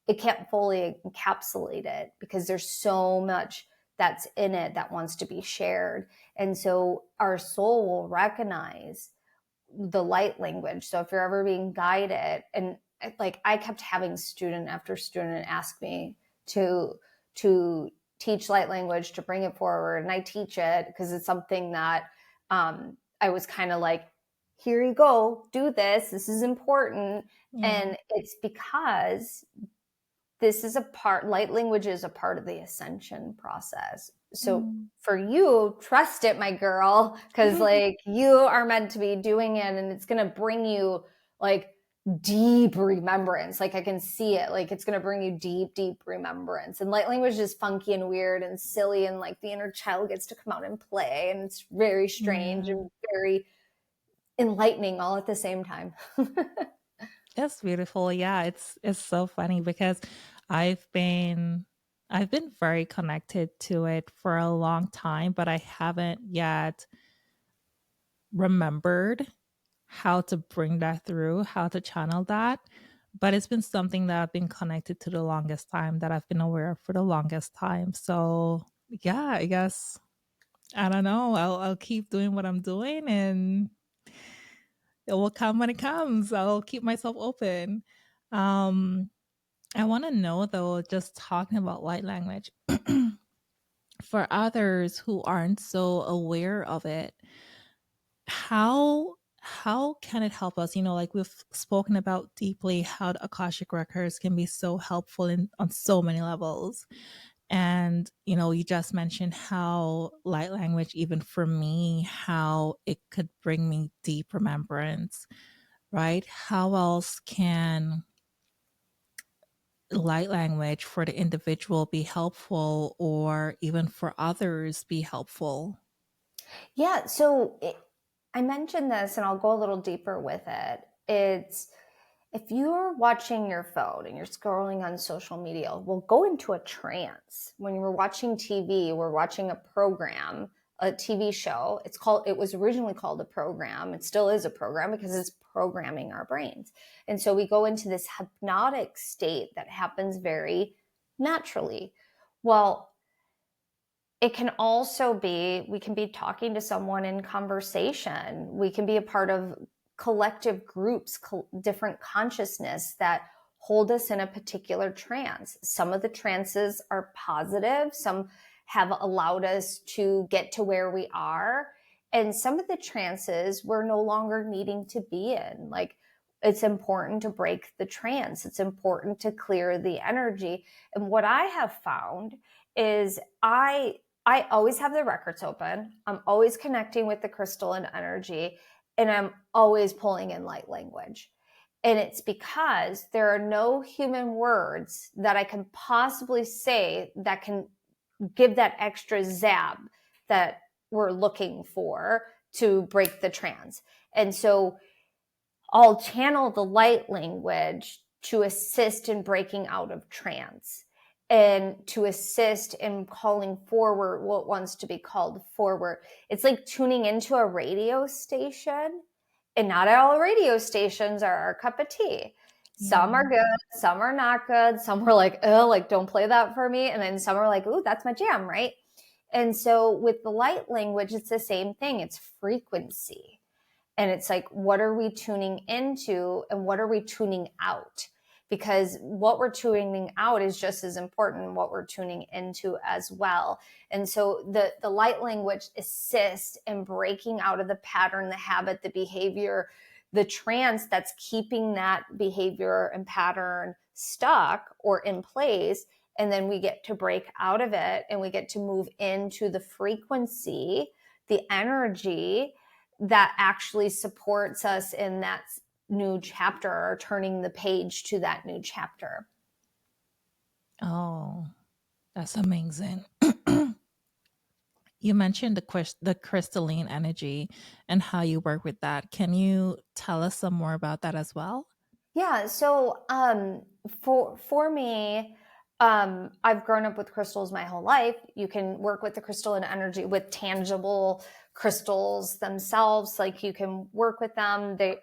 it can't fully encapsulate it because there's so much that's in it that wants to be shared. And so our soul will recognize the light language. So if you're ever being guided, and like I kept having student after student ask me to teach light language, to bring it forward, and I teach it because it's something that I was kind of like, here you go, do this, this is important. Yeah. And it's because this is a part, light language is a part of the ascension process. So Mm. for you, trust it, my girl, because like you are meant to be doing it, and it's going to bring you like deep remembrance. Like I can see it, like it's going to bring you deep remembrance. And light language is funky and weird and silly, and like the inner child gets to come out and play, and it's very strange Yeah. and very enlightening all at the same time. It's beautiful. Yeah, it's so funny because I've been I've been very connected to it for a long time, but I haven't yet remembered how to bring that through, how to channel that. But it's been something that I've been connected to the longest time, that I've been aware of for the longest time. So yeah, I guess I don't know. I'll keep doing what I'm doing, and it will come when it comes. I'll keep myself open. Um, I want to know though, just talking about light language, for others who aren't so aware of it, how can it help us? Like we've spoken about deeply, how the Akashic records can be so helpful in on so many levels. And you just mentioned how light language, even for me, how it could bring me deep remembrance, right? How else can light language for the individual be helpful, or even for others be helpful? Yeah. So I mentioned this and I'll go a little deeper with it. It's if you're watching your phone and you're scrolling on social media, we'll go into a trance. When we're watching TV, we're watching a program, a TV show. It was originally called a program. It still is a program because it's programming our brains. And so we go into this hypnotic state that happens very naturally. Well, it can also be, we can be talking to someone in conversation. We can be a part of collective groups, different consciousness that hold us in a particular trance. Some of the trances are positive. Some have allowed us to get to where we are. And some of the trances we're no longer needing to be in. Like, it's important to break the trance. It's important to clear the energy. And what I have found is I always have the records open. I'm always connecting with the crystalline energy, and I'm always pulling in light language. And it's because there are no human words that I can possibly say that can give that extra zap that we're looking for to break the trance. And so I'll channel the light language to assist in breaking out of trance and to assist in calling forward what wants to be called forward. It's like tuning into a radio station, and not all radio stations are our cup of tea. Some Yeah. are good, some are not good. Some were like, oh, like, don't play that for me. And then some are like, ooh, that's my jam, right? And so with the light language, it's the same thing. It's frequency. And it's like, what are we tuning into and what are we tuning out? Because what we're tuning out is just as important what we're tuning into as well. And so the light language assists in breaking out of the pattern, the habit, the behavior, the trance that's keeping that behavior and pattern stuck or in place. And then we get to break out of it and we get to move into the frequency, the energy that actually supports us in that new chapter, or turning the page to that new chapter. Oh, that's amazing. You mentioned the crystalline energy and how you work with that. Can you tell us some more about that as well? Yeah. So for me, I've grown up with crystals my whole life. You can work with the crystalline energy with tangible crystals themselves. Like you can work with them. They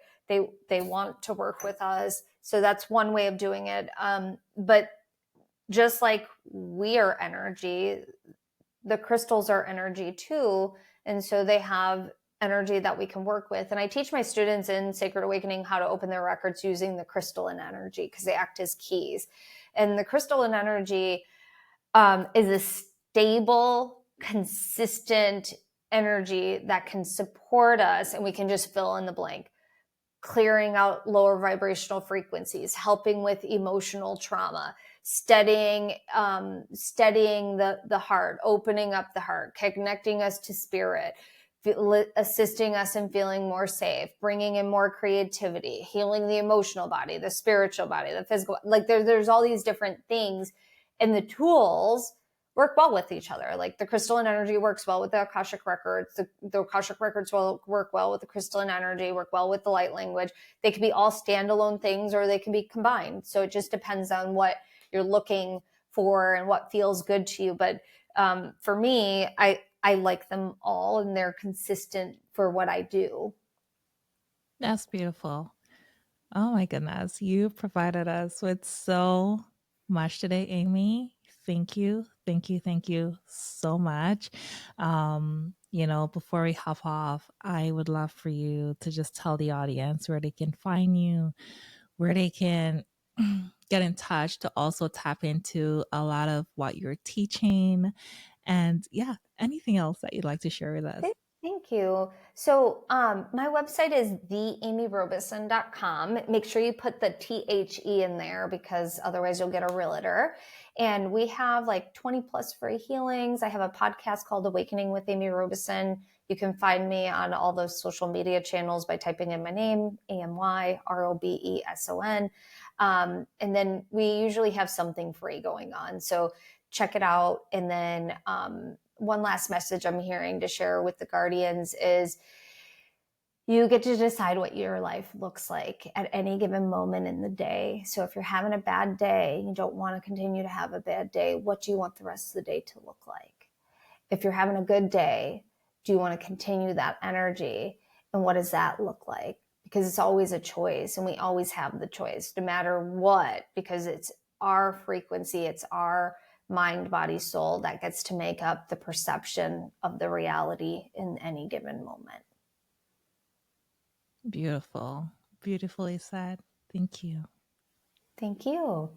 want to work with us. So that's one way of doing it. But just like we are energy, the crystals are energy too. And so they have energy that we can work with. And I teach my students in Sacred Awakening how to open their records using the crystalline energy because they act as keys. And the crystalline energy is a stable, consistent energy that can support us, and we can just fill in the blank, clearing out lower vibrational frequencies, helping with emotional trauma, steadying the heart, opening up the heart, connecting us to spirit, assisting us in feeling more safe, bringing in more creativity, healing the emotional body, the spiritual body, the physical. Like there's all these different things, and the tools work well with each other. Like the crystalline energy works well with the Akashic Records. The Akashic Records will work well with the crystalline energy, work well with the light language. They can be all standalone things or they can be combined. So it just depends on what you're looking for and what feels good to you. But for me, I like them all and they're consistent for what I do. That's beautiful. Oh my goodness. You provided us with so much today, Amy. Thank you. Thank you. Thank you so much. Before we hop off, I would love for you to just tell the audience where they can find you, where they can get in touch to also tap into a lot of what you're teaching. And yeah, anything else that you'd like to share with us. Thank you. So my website is theamyrobeson.com. Make sure you put the THE in there because otherwise you'll get a realtor. And we have like 20 plus free healings. I have a podcast called Awakening with Amy Robeson. You can find me on all those social media channels by typing in my name, AMYROBESON. And then we usually have something free going on. So check it out. And then one last message I'm hearing to share with the guardians is you get to decide what your life looks like at any given moment in the day. So if you're having a bad day, you don't want to continue to have a bad day, what do you want the rest of the day to look like? If you're having a good day, do you want to continue that energy? And what does that look like? Because it's always a choice and we always have the choice no matter what, because it's our frequency, it's our mind, body, soul that gets to make up the perception of the reality in any given moment. Beautiful. Beautifully said. Thank you. Thank you.